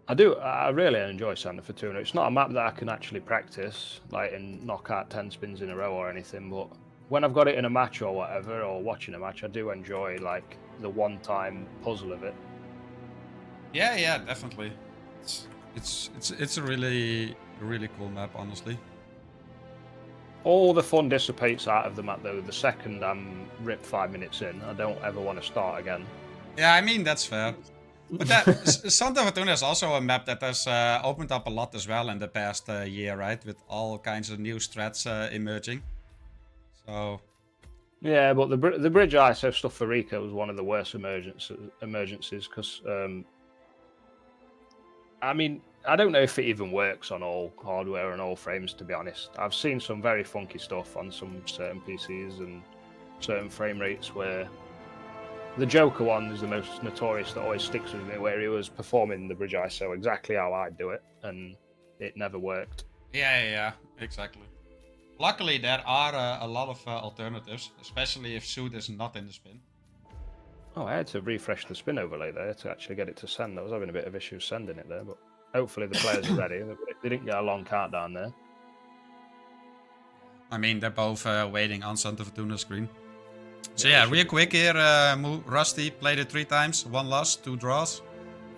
I really enjoy Santa Fortuna. It's not a map that I can actually practice, like, and knock out 10 spins in a row or anything, but when I've got it in a match or whatever, or watching a match, I do enjoy, like, the one-time puzzle of it.
Yeah, definitely. It's a really cool map, honestly.
All the fun dissipates out of the map, though, the second I'm ripped 5 minutes in. I don't ever want to start again.
Yeah, I mean, that's fair. But Santa Fortuna is also a map that has opened up a lot as well in the past year, right? With all kinds of new strats emerging. So...
Yeah, but the bridge ISO stuff for Rico was one of the worst emergencies, because... I mean, I don't know if it even works on all hardware and all frames, to be honest. I've seen some very funky stuff on some certain PCs and certain frame rates where the Joker one is the most notorious that always sticks with me, where he was performing the bridge ISO exactly how I'd do it, and it never worked.
Yeah, exactly. Luckily, there are a lot of alternatives, especially if Suit is not in the spin.
Oh, I had to refresh the spin overlay there to actually get it to send. I was having a bit of issues sending it there, but hopefully the players are ready. They didn't get a long countdown there.
I mean, they're both waiting on Santa Fortuna's screen. So yeah, real quick here, Rusty played it 3 times, 1 loss, 2 draws.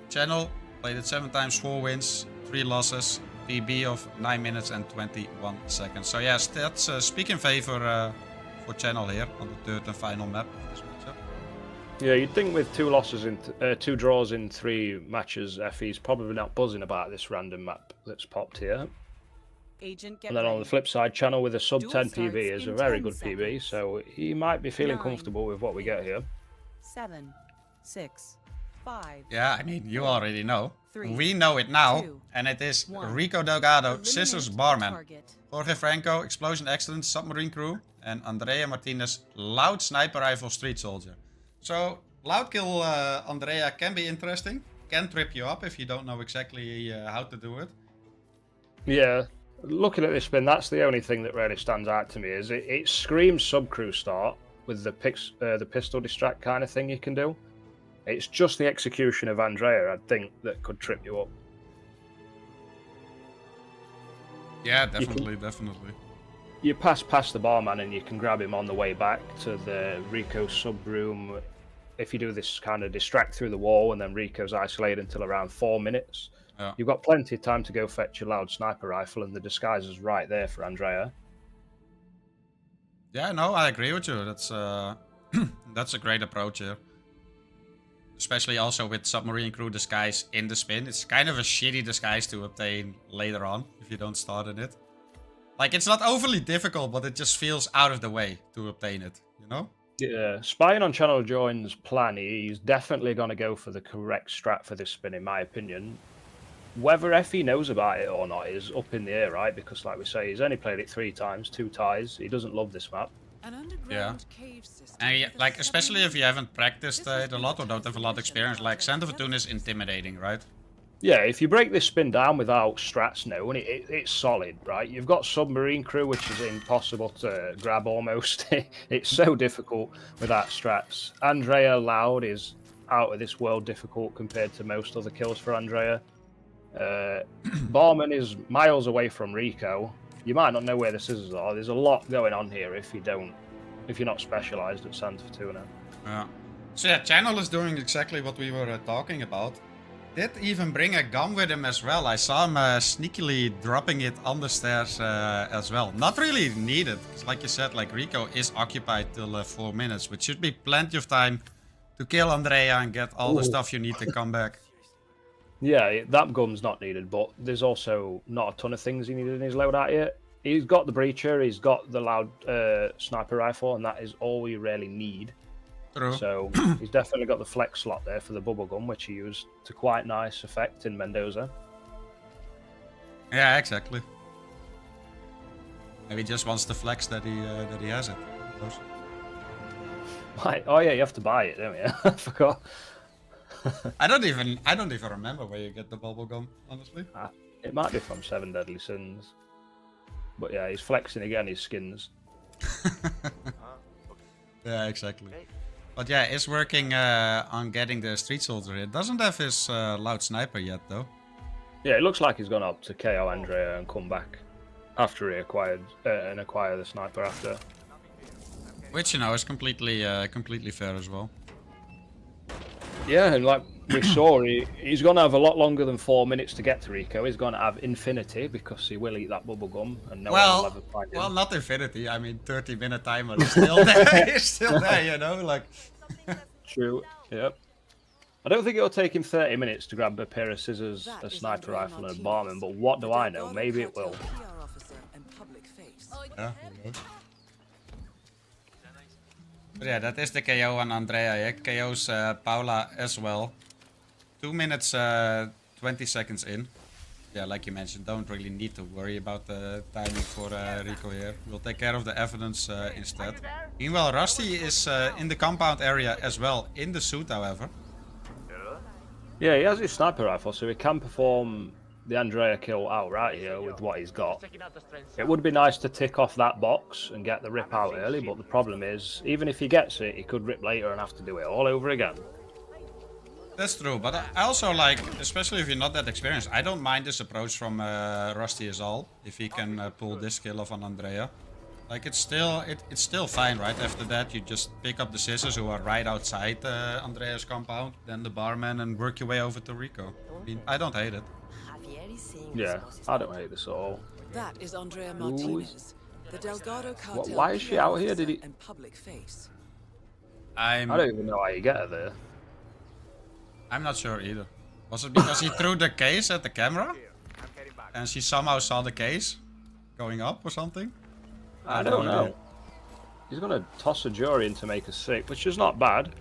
Channel played it 7 times, 4 wins, 3 losses. PB of 9 minutes and 21 seconds. So yes, that's speak in favor for Channel here on the 3rd and final map of this matchup.
Yeah, you'd think with 2 losses in 2 draws in 3 matches, FE's probably not buzzing about this random map that's popped here.
Agent, get
And then on
ready.
the flip side, Channel with a sub
Duel
10
starts
PB is a
in
very
10
good PB,
seconds.
so he might be feeling
9,
comfortable with what we get here.
7, 6, 5.
Yeah, I mean, you already know.
3,
We know it now,
2,
and it is
1.
Rico Delgado,
Eliminate
Scissors
the
Barman,
target.
Jorge Franco, Explosion Excellence, Submarine Crew, and Andrea Martinez, Loud Sniper Rifle Street Soldier. So, Loud Kill Andrea can be interesting, can trip you up if you don't know exactly how to do it.
Yeah, looking at this spin, that's the only thing that really stands out to me, is it screams sub-crew start with the pistol distract kind of thing you can do. It's just the execution of Andrea, I think, that could trip you up.
Yeah, definitely.
You pass past the barman and you can grab him on the way back to the Rico sub room. If you do this kind of distract through the wall and then Rico's isolated until around 4 minutes,
Yeah.
you've got plenty of time to go fetch your loud sniper rifle, and the disguise is right there for Andrea.
Yeah, no, I agree with you. That's that's a great approach here. Especially also with Submarine Crew disguise in the spin. It's kind of a shitty disguise to obtain later on if you don't start in it. Like, it's not overly difficult, but it just feels out of the way to obtain it, you know?
Yeah, spying on Channel Join's plan, he's definitely going to go for the correct strat for this spin, in my opinion. Whether FE knows about it or not is up in the air, right? Because, like we say, he's only played it 3 times, 2 ties. He doesn't love this map.
An underground cave system.
And
with a
like, especially if you haven't practiced
This is
it a lot or don't have a lot of experience, like
the
Santa Fortuna is intimidating, right?
Yeah, if you break this spin down without strats known, it's solid, right? You've got Submarine Crew, which is impossible to grab almost. It's so difficult without strats. Andrea Loud is out of this world difficult compared to most other kills for Andrea. Barman is miles away from Rico. You might not know where the scissors are. There's a lot going on here if you're not specialised at Santa Fortuna.
Yeah. So yeah, Channel is doing exactly what we were talking about. Did even bring a gun with him as well. I saw him sneakily dropping it on the stairs as well. Not really needed, because like you said, like Rico is occupied till 4 minutes, which should be plenty of time to kill Andrea and get all the stuff you need to come back.
Yeah, that gun's not needed, but there's also not a ton of things he needed in his loadout yet. He's got the breacher, he's got the loud sniper rifle, and that is all we really need.
True.
So he's definitely got the flex slot there for the bubble gun, which he used to quite nice effect in Mendoza.
Yeah, exactly. Maybe he just wants to flex that he has it.
Right. Oh yeah, you have to buy it, don't you? I forgot.
I don't even remember where you get the bubble gum, honestly.
It might be from 7 Deadly Sins. But yeah, he's flexing again his skins.
Yeah, exactly. But yeah, it's working on getting the street soldier. It doesn't have his loud sniper yet, though.
Yeah, it looks like he's gone up to KO Andrea and come back after he acquired the sniper after.
Which, you know, is completely fair as well.
Yeah, and like we saw, he's going to have a lot longer than 4 minutes to get to Rico. He's going to have infinity because he will eat that bubble gum, and no one will ever find him.
Well, not infinity. I mean, 30-minute timer is still there. He's still there, you know, like.
True. Yep. I don't think it'll take him 30 minutes to grab a pair of scissors, a sniper rifle, and a bombing. But what do I know? Maybe it will.
Yeah. Who knows? But yeah, that is the KO on Andrea. Yeah, KO's Paula as well. 2 minutes, 20 seconds in. Yeah, like you mentioned, don't really need to worry about the timing for Rico here. We'll take care of the evidence instead. Meanwhile, Rusty is in the compound area as well, in the suit, however.
Yeah, he has his sniper rifle, so he can perform the Andrea kill outright here with what he's got. It would be nice to tick off that box and get the rip out early, but the problem is, even if he gets it, he could rip later and have to do it all over again.
That's true, but I also like, especially if you're not that experienced, I don't mind this approach from Rusty as all, if he can pull this kill off on Andrea. Like, it's still fine, right? After that, you just pick up the scissors who are right outside Andrea's compound, then the barman, and work your way over to Rico. I mean, I don't hate it.
Yeah, I don't hate this at all.
That is Andrea Martinez, the Delgado cartel.
Why is she out here? Did he?
And public face.
I
don't even know how you get her there.
I'm not sure either. Was it because he threw the case at the camera? And she somehow saw the case going up or something?
I don't know. He's going to toss a jury in to make us sick, which is not bad.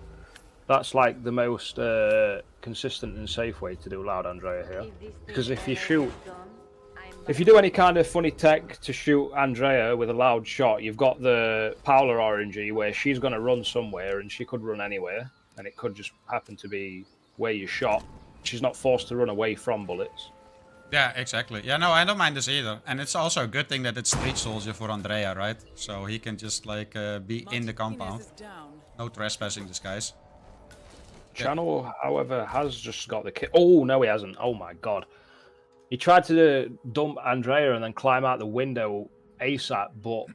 That's like the most consistent and safe way to do loud Andrea here. Because if you do any kind of funny tech to shoot Andrea with a loud shot, you've got the Paula RNG where she's going to run somewhere and she could run anywhere. And it could just happen to be where you shot. She's not forced to run away from bullets.
Yeah, exactly. Yeah, no, I don't mind this either. And it's also a good thing that it's Street Soldier for Andrea, right? So he can just like be in the compound. No trespassing this guys.
Channel, however, has just got the kill. Oh, no, he hasn't. Oh, my God. He tried to dump Andrea and then climb out the window ASAP, but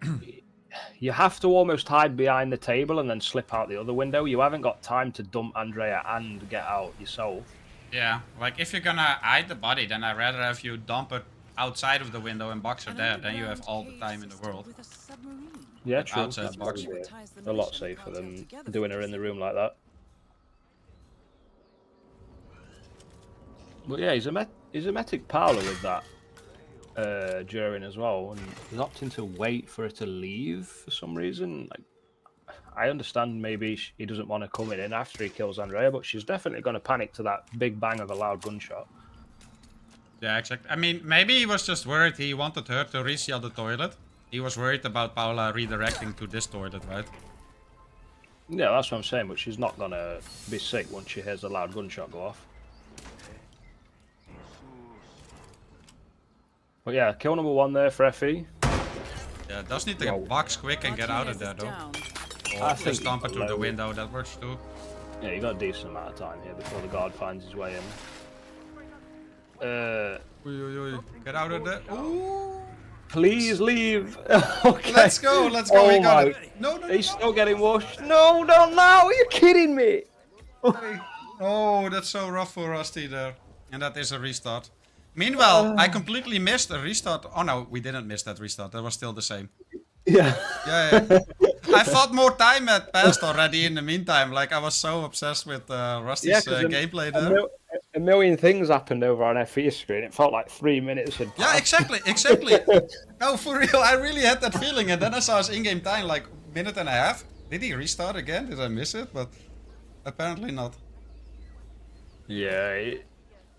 you have to almost hide behind the table and then slip out the other window. You haven't got time to dump Andrea and get out yourself.
Yeah, like if you're gonna hide the body, then I'd rather have you dump it outside of the window and box her there. Then you have all the time in the world.
Yeah, true.
Outside box.
A lot safer than doing her in the room like that. But yeah, he's a Metic Paula with that during as well, and he's opting to wait for her to leave for some reason. Like, I understand maybe he doesn't want to come in after he kills Andrea, but she's definitely going to panic to that big bang of a loud gunshot.
Yeah, exactly. I mean, maybe he was just worried he wanted her to reseal the toilet. He was worried about Paula redirecting to this toilet, right?
Yeah, that's what I'm saying, but she's not going to be sick once she hears a loud gunshot go off. But yeah, kill number 1 there for Effie.
Yeah, does need to box quick and get out of there though. Or just stomp it through the window, that works too.
Yeah, you got a decent amount of time here before the guard finds his way in.
Get out of there. Ooh.
Please leave. Okay.
Let's go. Let's go. We got
my-
it. No, no,
He's still getting washed. No, no, no. Are you kidding me?
Oh, that's so rough for Rusty there. And that is a restart. Meanwhile, I completely missed a restart. Oh no, we didn't miss that restart. That was still the same.
Yeah.
Yeah. I thought more time had passed already in the meantime. Like, I was so obsessed with Rusty's
'cause
gameplay there.
a million things happened over on FE screen. It felt like 3 minutes had
Yeah,
passed.
exactly. No, for real, I really had that feeling. And then I saw his in-game time, like, minute and a half. Did he restart again? Did I miss it? But apparently not.
Yeah,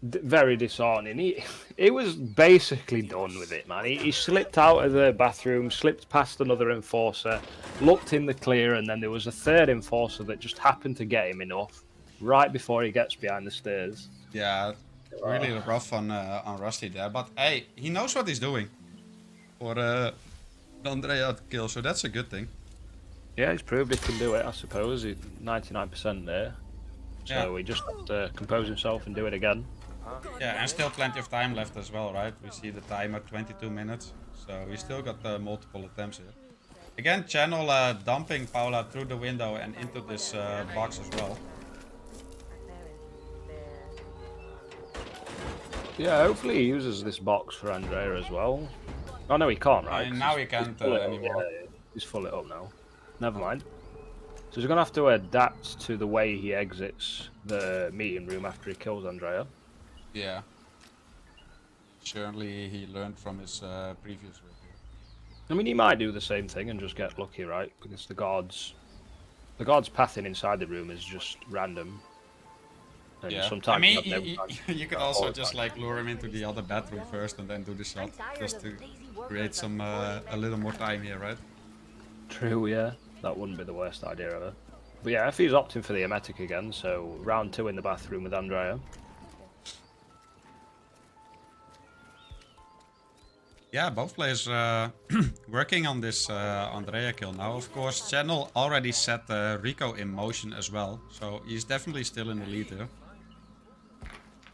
very disheartening. He was basically done with it, man. He slipped out of the bathroom, slipped past another enforcer, looked in the clear, and then there was a third enforcer that just happened to get him enough right before he gets behind the stairs.
Yeah, really rough on Rusty there. But hey, he knows what he's doing for the Andrea kill, so that's a good thing.
Yeah, he's proved he can do it, I suppose. He's 99% there. So
Yeah.
he just has to compose himself and do it again.
Yeah, and still plenty of time left as well, right? We see the timer 22 minutes, so we still got multiple attempts here. Again, Channel dumping Paula through the window and into this box as well.
Yeah, hopefully he uses this box for Andrea as well. Oh no, he can't, right?
And now he can't anymore.
Yeah, he's full it up now. Never mind. So he's going to have to adapt to the way he exits the meeting room after he kills Andrea.
Yeah. Surely he learned from his previous review.
I mean, he might do the same thing and just get lucky, right? Because the guard's pathing inside the room is just random. And
Yeah.
sometimes
I mean,
you have no time.
you could also just like lure him into the other bathroom first and then do the shot, just to create some a little more time here, right?
True, yeah. That wouldn't be the worst idea ever. But yeah, if he's opting for the emetic again, so round 2 in the bathroom with Andrea.
Yeah, both players working on this Andrea kill now. Of course, Channel already set Rico in motion as well, so he's definitely still in the lead here.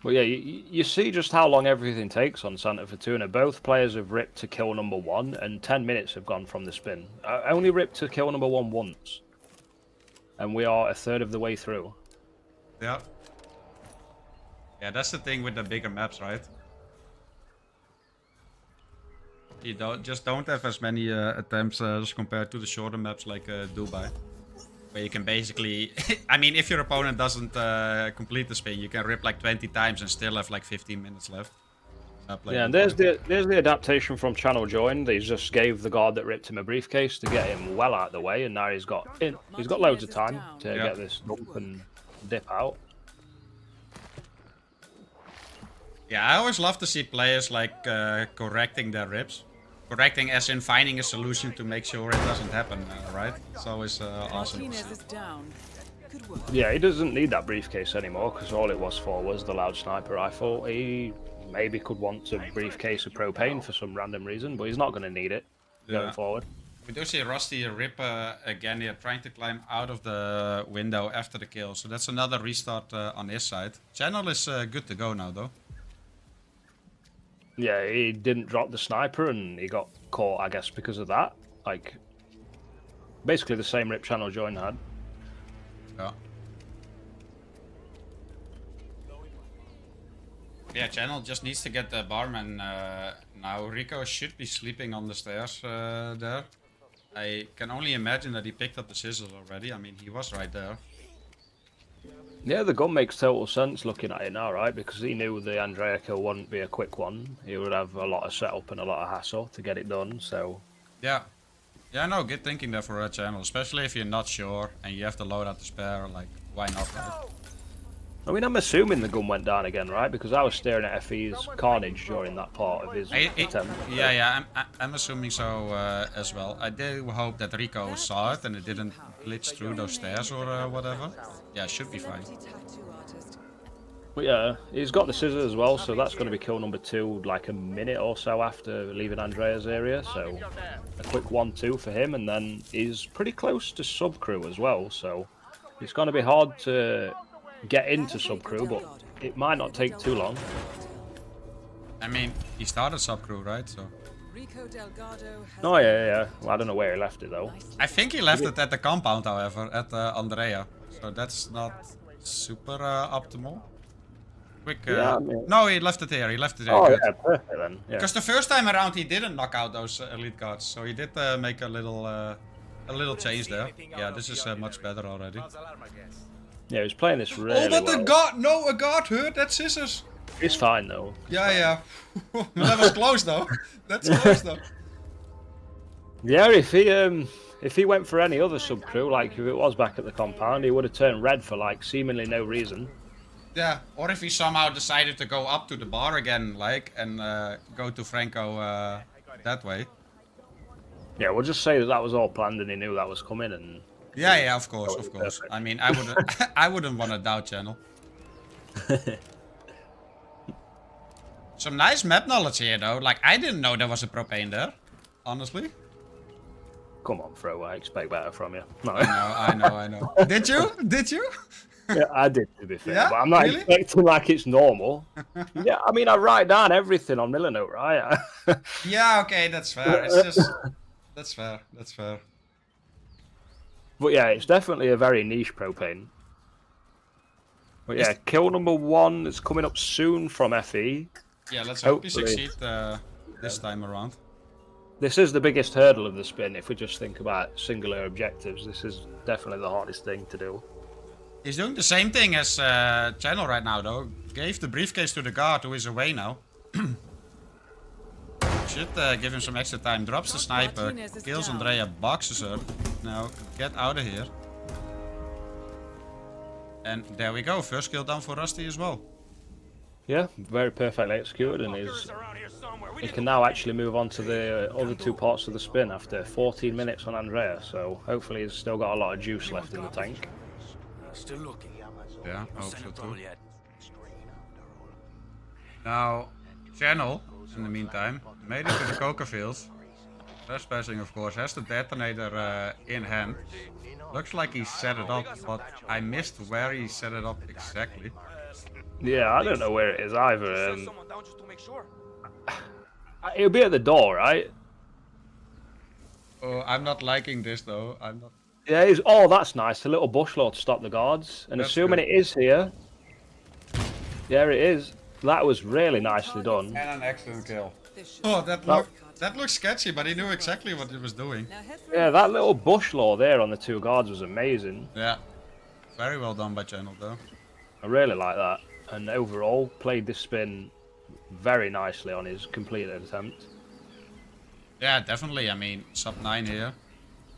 Well, yeah, you see just how long everything takes on Santa Fortuna. Both players have ripped to kill number 1, and 10 minutes have gone from the spin. I only ripped to kill number 1 once, and we are a third of the way through.
Yeah. Yeah, that's the thing with the bigger maps, right? You don't have as many attempts as compared to the shorter maps like Dubai. Where you can basically, I mean, if your opponent doesn't complete the spin, you can rip like 20 times and still have like 15 minutes left.
Yeah, and there's the adaptation from Channel Join. They just gave the guard that ripped him a briefcase to get him well out of the way, and now he's got loads of time to get this dump and dip out.
Yeah, I always love to see players like correcting their rips. Correcting as in finding a solution to make sure it doesn't happen, right? It's always awesome.
Martinez is down. Good work.
Yeah, he doesn't need that briefcase anymore because all it was for was the loud sniper rifle. He maybe could want a briefcase of propane for some random reason, but he's not going to need it going forward.
We do see Rusty rip again here, trying to climb out of the window after the kill. So that's another restart on his side. Channel is good to go now, though.
Yeah, he didn't drop the sniper and he got caught, I guess, because of that. Like, basically the same rip Channel Join had.
Yeah. Yeah, Channel just needs to get the barman now. Rico should be sleeping on the stairs there. I can only imagine that he picked up the scissors already. I mean, he was right there.
Yeah, the gun makes total sense looking at it now, right? Because he knew the Andrea kill wouldn't be a quick one. He would have a lot of setup and a lot of hassle to get it done, so...
Yeah. Yeah, no, good thinking there for a Channel. Especially if you're not sure and you have to load out the spare, like, why not, right?
I mean, I'm assuming the gun went down again, right? Because I was staring at FE's carnage during that part of his attempt.
Yeah, I'm assuming so as well. I do hope that Rico saw it and it didn't glitch through those stairs or whatever. Yeah, should be fine.
But yeah, he's got the scissors as well, so that's going to be kill number 2 like a minute or so after leaving Andrea's area. So a quick 1-2 for him, and then he's pretty close to sub-crew as well. So it's going to be hard to get into sub-crew, but it might not take too long.
I mean, he started sub-crew, right? So
Rico Delgado has
Oh yeah. Well, I don't know where he left it though.
I think he left it at the compound, however, at Andrea. So that's not super optimal. Quick.
Yeah, I mean-
No, he left it here. He left it here.
Oh
Good.
yeah, perfect then. Yeah.
Because the first time around he didn't knock out those elite guards, so he did make a little change there. Yeah, this is much better already.
Yeah, he was playing this really
Oh, but
well.
the guard! No, a guard hurt. That's scissors.
It's fine though.
Yeah. That was close though. That's close though.
Yeah, if he went for any other sub crew, like if it was back at the compound, he would have turned red for like seemingly no reason.
Yeah, or if he somehow decided to go up to the bar again, like, and go to Franco that way.
Yeah, we'll just say that was all planned and he knew that was coming. And
Yeah, of course.
Perfect.
I mean, I wouldn't want to doubt channel. Some nice map knowledge here, though. Like, I didn't know there was a propane there, honestly.
Come on, Fro, I expect better from you. No,
I know. Did you?
yeah, I did to be fair,
Yeah?
but I'm not
Really?
expecting like it's normal. Yeah, I mean, I write down everything on Milanote, right?
Yeah, okay, that's fair. It's just... That's fair.
But yeah, it's definitely a very niche propane. But yeah, kill number 1 is coming up soon from FE.
Yeah, let's hope he
Hopefully.
succeed this time around.
This is the biggest hurdle of the spin. If we just think about singular objectives, this is definitely the hardest thing to do.
He's doing the same thing as Channel right now, though. Gave the briefcase to the guard, who is away now. Should give him some extra time. Drops the sniper,
Martinez is
kills
down.
Andrea, boxes her. Now, get out of here. And there we go. First kill done for Rusty as well.
Yeah, very perfectly executed, and he can now actually move on to the other 2 parts of the spin after 14 minutes on Andrea. So hopefully he's still got a lot of juice left in the tank.
Still looking.
Yeah, I
No
hope
sign
so
of
too.
trouble yet.
Now, Channel, in the meantime, made it to the coca fields. Trespassing, of course, has the detonator in hand. Looks like he set it up, but I missed where he set it up exactly.
Yeah, I don't know where it is either.
Someone down just to make sure.
It'll be at the door, right?
Oh, I'm not liking this though. I'm not.
Yeah, oh, that's nice. A little bush law to stop the guards. And
That's
assuming
good.
it is here. Yeah, it is. That was really nicely done.
And an excellent kill.
This should
Oh,
be
that looks sketchy, but he knew exactly what he was doing.
Now head for
Yeah, that little bush law there on the 2 guards was amazing.
Yeah, very well done by Channel though.
I really like that. And overall, played this spin very nicely on his completed attempt.
Yeah, definitely. I mean, sub 9 here.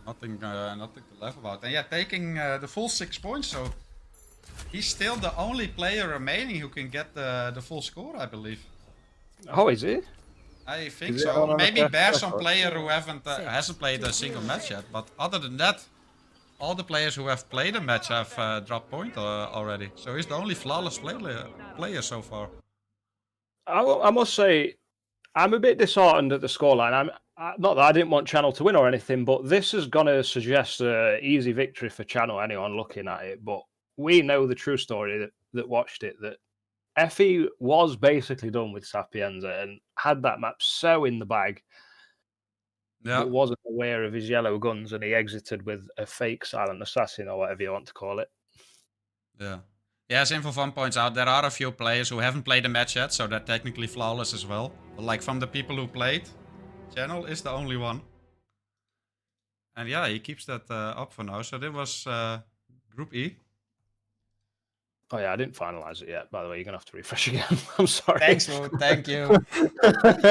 Nothing to laugh about. And yeah, taking the full 6 points, so he's still the only player remaining who can get the full score, I believe.
Oh, is he?
I think
Is it on
so.
the
Maybe
first
Bear some
record?
player who hasn't played a single match yet, but other than that, all the players who have played a match have dropped point already. So he's the only flawless player so far.
I must say, I'm a bit disheartened at the scoreline. Not that I didn't want Channel to win or anything, but this is going to suggest an easy victory for Channel, anyone looking at it. But we know the true story that watched it, that FE was basically done with Sapienza and had that map so in the bag,
Yeah.
but wasn't aware of his yellow guns, and he exited with a fake silent assassin or whatever you want to call it.
Yeah. Yeah, as Info1 points out, there are a few players who haven't played a match yet, so they're technically flawless as well. But like from the people who played, Channel is the only one. And yeah, he keeps that up for now. So that was Group E.
Oh yeah, I didn't finalize it yet. By the way, you're gonna have to refresh again. I'm sorry.
Thanks, Lou. Thank you.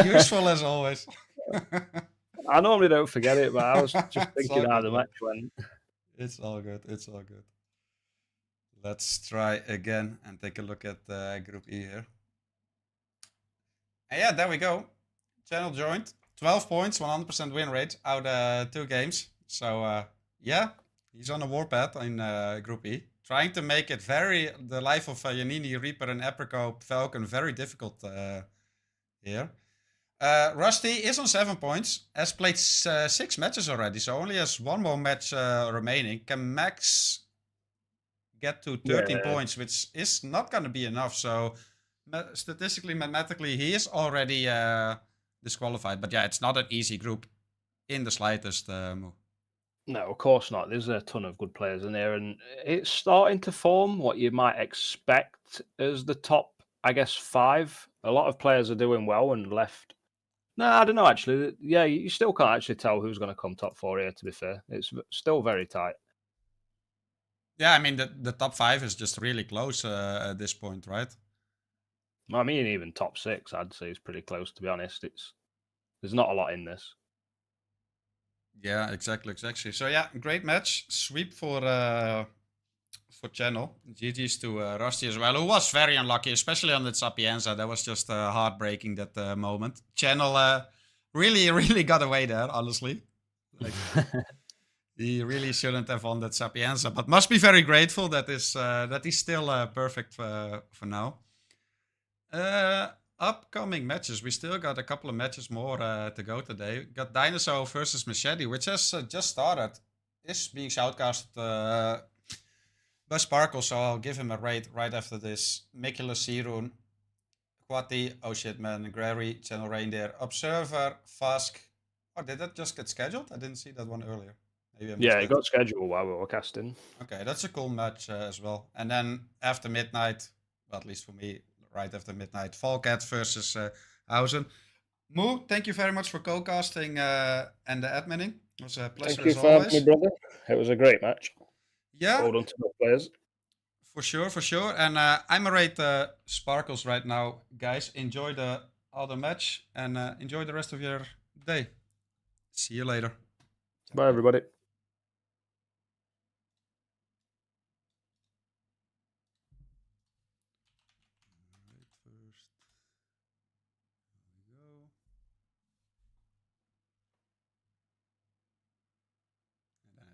Useful as always.
I normally don't forget it, but I was just
It's
thinking
all
how
good,
the
man.
match went.
It's all good. It's all good. Let's try again and take a look at Group E here. And yeah, there we go. Channel joined. 12 points, 100% win rate out of 2 games. So yeah, he's on a warpath in Group E. Trying to make it the life of Yanini, Reaper and Apricot Falcon very difficult here. Rusty is on 7 points, has played 6 matches already, so only has 1 more match remaining. Can max get to 13 points, which is not going to be enough. So statistically, mathematically, he is already disqualified. But yeah, it's not an easy group in the slightest.
No, of course not. There's a ton of good players in there, and it's starting to form what you might expect as the top, I guess, 5. A lot of players are doing well and left. No, I don't know, actually. Yeah, you still can't actually tell who's going to come top 4 here, to be fair. It's still very tight.
Yeah, I mean, the top 5 is just really close at this point, right?
I mean, even top 6, I'd say, is pretty close, to be honest. There's not a lot in this.
Yeah, exactly. So yeah, great match. Sweep for Channel. GG's to Rusty as well, who was very unlucky, especially on the Sapienza. That was just heartbreaking, that moment. Channel really got away there, honestly. Like, he really shouldn't have won that Sapienza, but must be very grateful that he's still perfect for now. Upcoming matches. We still got a couple of matches more to go today. Got Dinosaur versus Machete, which has just started. Is being shoutcast by Sparkle, so I'll give him a rate right after this. Mikula Sirun, Quati, oh shit man, Grary, Channel Reindeer, Observer, Fask. Oh, did that just get scheduled? I didn't see that one earlier. Maybe I missed
Yeah,
it
it got scheduled while we were casting.
Okay, that's a cool match as well. And then after midnight, well, at least for me, right after midnight, Volcat versus Hausen. Moo, thank you very much for co-casting and the adminning. It was a pleasure
Thank you
as
for having
always.
me, brother. It was a great match.
Yeah,
Well done to the players.
for sure. And I'm a rate Sparkles right now. Guys, enjoy the other match and enjoy the rest of your day. See you later.
Bye, everybody.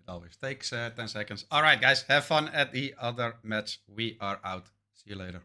It always takes 10 seconds. All right, guys, have fun at the other match. We are out. See you later.